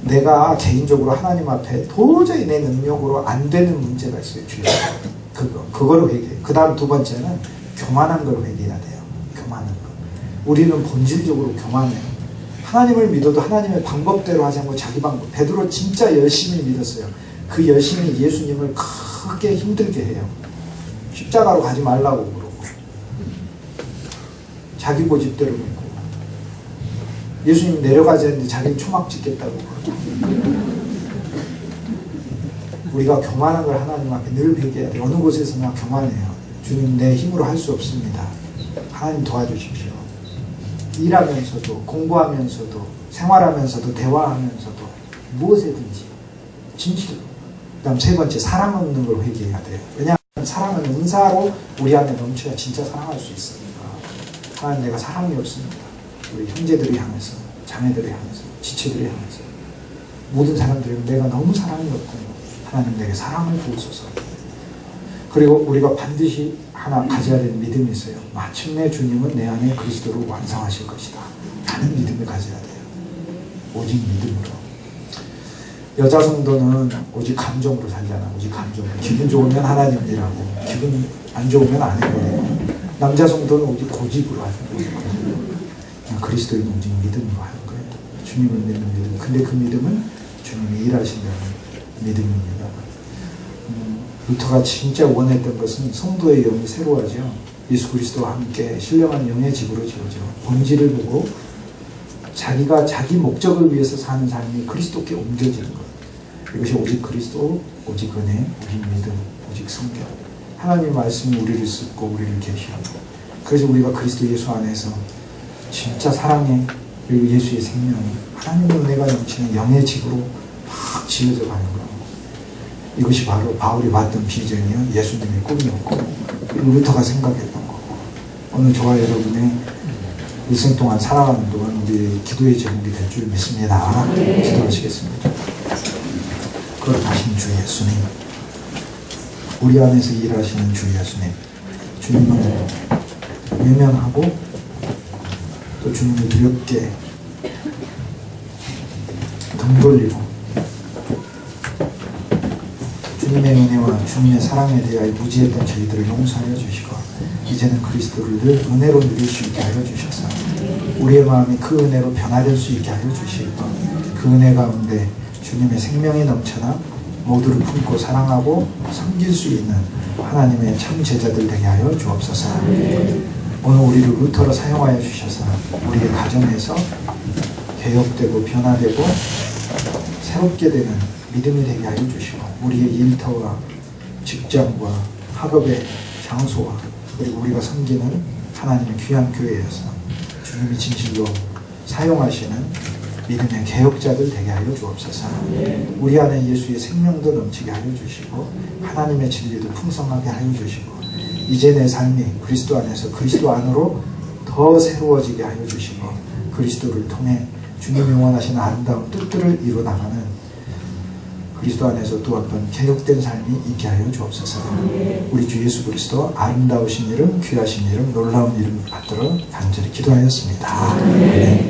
내가 개인적으로 하나님 앞에 도저히 내 능력으로 안 되는 문제가 있어요. 그거로 회개해요. 그 다음 두 번째는 교만한 걸 회개해야 돼요. 교만한 거. 우리는 본질적으로 교만해요. 하나님을 믿어도 하나님의 방법대로 하지 않고 자기 방법. 베드로 진짜 열심히 믿었어요. 그 열심히 예수님을 크게 힘들게 해요. 십자가로 가지 말라고 그러고 자기 고집대로 믿고 예수님 내려가지 않는데 자기는 초막 짓겠다고 그러고 우리가 교만한 걸 하나님 앞에 늘 회개해야 돼요. 어느 곳에서나 교만해요. 주님 내 힘으로 할 수 없습니다. 하나님 도와주십시오. 일하면서도 공부하면서도 생활하면서도 대화하면서도 무엇이든지 진실로. 그 다음 세 번째 사랑 없는 걸 회개해야 돼요. 왜냐하면 사랑은 은사로 우리 안에 넘쳐야 진짜 사랑할 수 있습니다. 하나님 내가 사랑이 없습니다. 우리 형제들이 향해서 자매들이 향해서 지체들이 향해서 모든 사람들이 내가 너무 사랑이 없군요. 하나님 내게 사랑을 부으소서. 그리고 우리가 반드시 하나 가져야 되는 믿음이 있어요. 마침내 주님은 내 안에 그리스도를 완성하실 것이다. 라는 믿음을 가져야 돼요. 오직 믿음으로. 여자 성도는 오직 감정으로 살잖아. 오직 감정으로. 기분 좋으면 하나님이라고. 기분 안 좋으면 안 해요. 남자 성도는 오직 고집으로 하는 거예요. 그리스도인 오직 믿음으로 하는 거예요. 주님을 믿는 믿음. 근데 그 믿음은 주님이 일하신다는 믿음입니다. 루터가 진짜 원했던 것은 성도의 영이 새로워져 예수 그리스도와 함께 신령한 영의 집으로 지어져 본질을 보고 자기가 자기 목적을 위해서 사는 삶이 그리스도께 옮겨지는 것. 이것이 오직 그리스도, 오직 은혜, 오직 믿음, 오직 성경. 하나님의 말씀이 우리를 쓰고 우리를 계시하고 그래서 우리가 그리스도 예수 안에서 진짜 사랑의 그리고 예수의 생명이 하나님의 은혜가 넘치는 영의 집으로 막 지어져 가는 거예요. 이것이 바로 바울이 봤던 비전이요. 예수님의 꿈이었고 루터가 생각했던 거고 오늘 저와 여러분의 일생 동안 살아가는 동안 우리 기도의 제목이 될 줄 믿습니다. 기도하시겠습니다. 거룩하신 주 예수님, 우리 안에서 일하시는 주 예수님, 주님을 외면하고 또 주님을 두렵게 등 돌리고 주님의 은혜와 주님의 사랑에 대하여 무지했던 저희들을 용서하여 주시고 이제는 그리스도를 늘 은혜로 누릴 수 있게 하여 주셔서 우리의 마음이 그 은혜로 변화될 수 있게 하여 주시고 그 은혜 가운데 주님의 생명이 넘쳐나 모두를 품고 사랑하고 섬길 수 있는 하나님의 참 제자들 되게 하여 주옵소서. 오늘 우리를 루터로 사용하여 주셔서 우리의 가정에서 개혁되고 변화되고 새롭게 되는 믿음이 되게 하여 주시고 우리의 일터와 직장과 학업의 장소와 그리고 우리가 섬기는 하나님의 귀한 교회에서 주님이 진실로 사용하시는 믿음의 개혁자들 되게 하여 주옵소서. 우리 안에 예수의 생명도 넘치게 하여 주시고 하나님의 진리도 풍성하게 하여 주시고 이제 내 삶이 그리스도 안에서 그리스도 안으로 더 새로워지게 하여 주시고 그리스도를 통해 주님이 원하시는 아름다운 뜻들을 이루어나가는 그리스도 안에서 또 한 번 개혁된 삶이 있게 하여 주옵소서. 우리 주 예수 그리스도 아름다우신 이름, 귀하신 이름, 놀라운 이름 받들어 간절히 기도하였습니다. 아멘.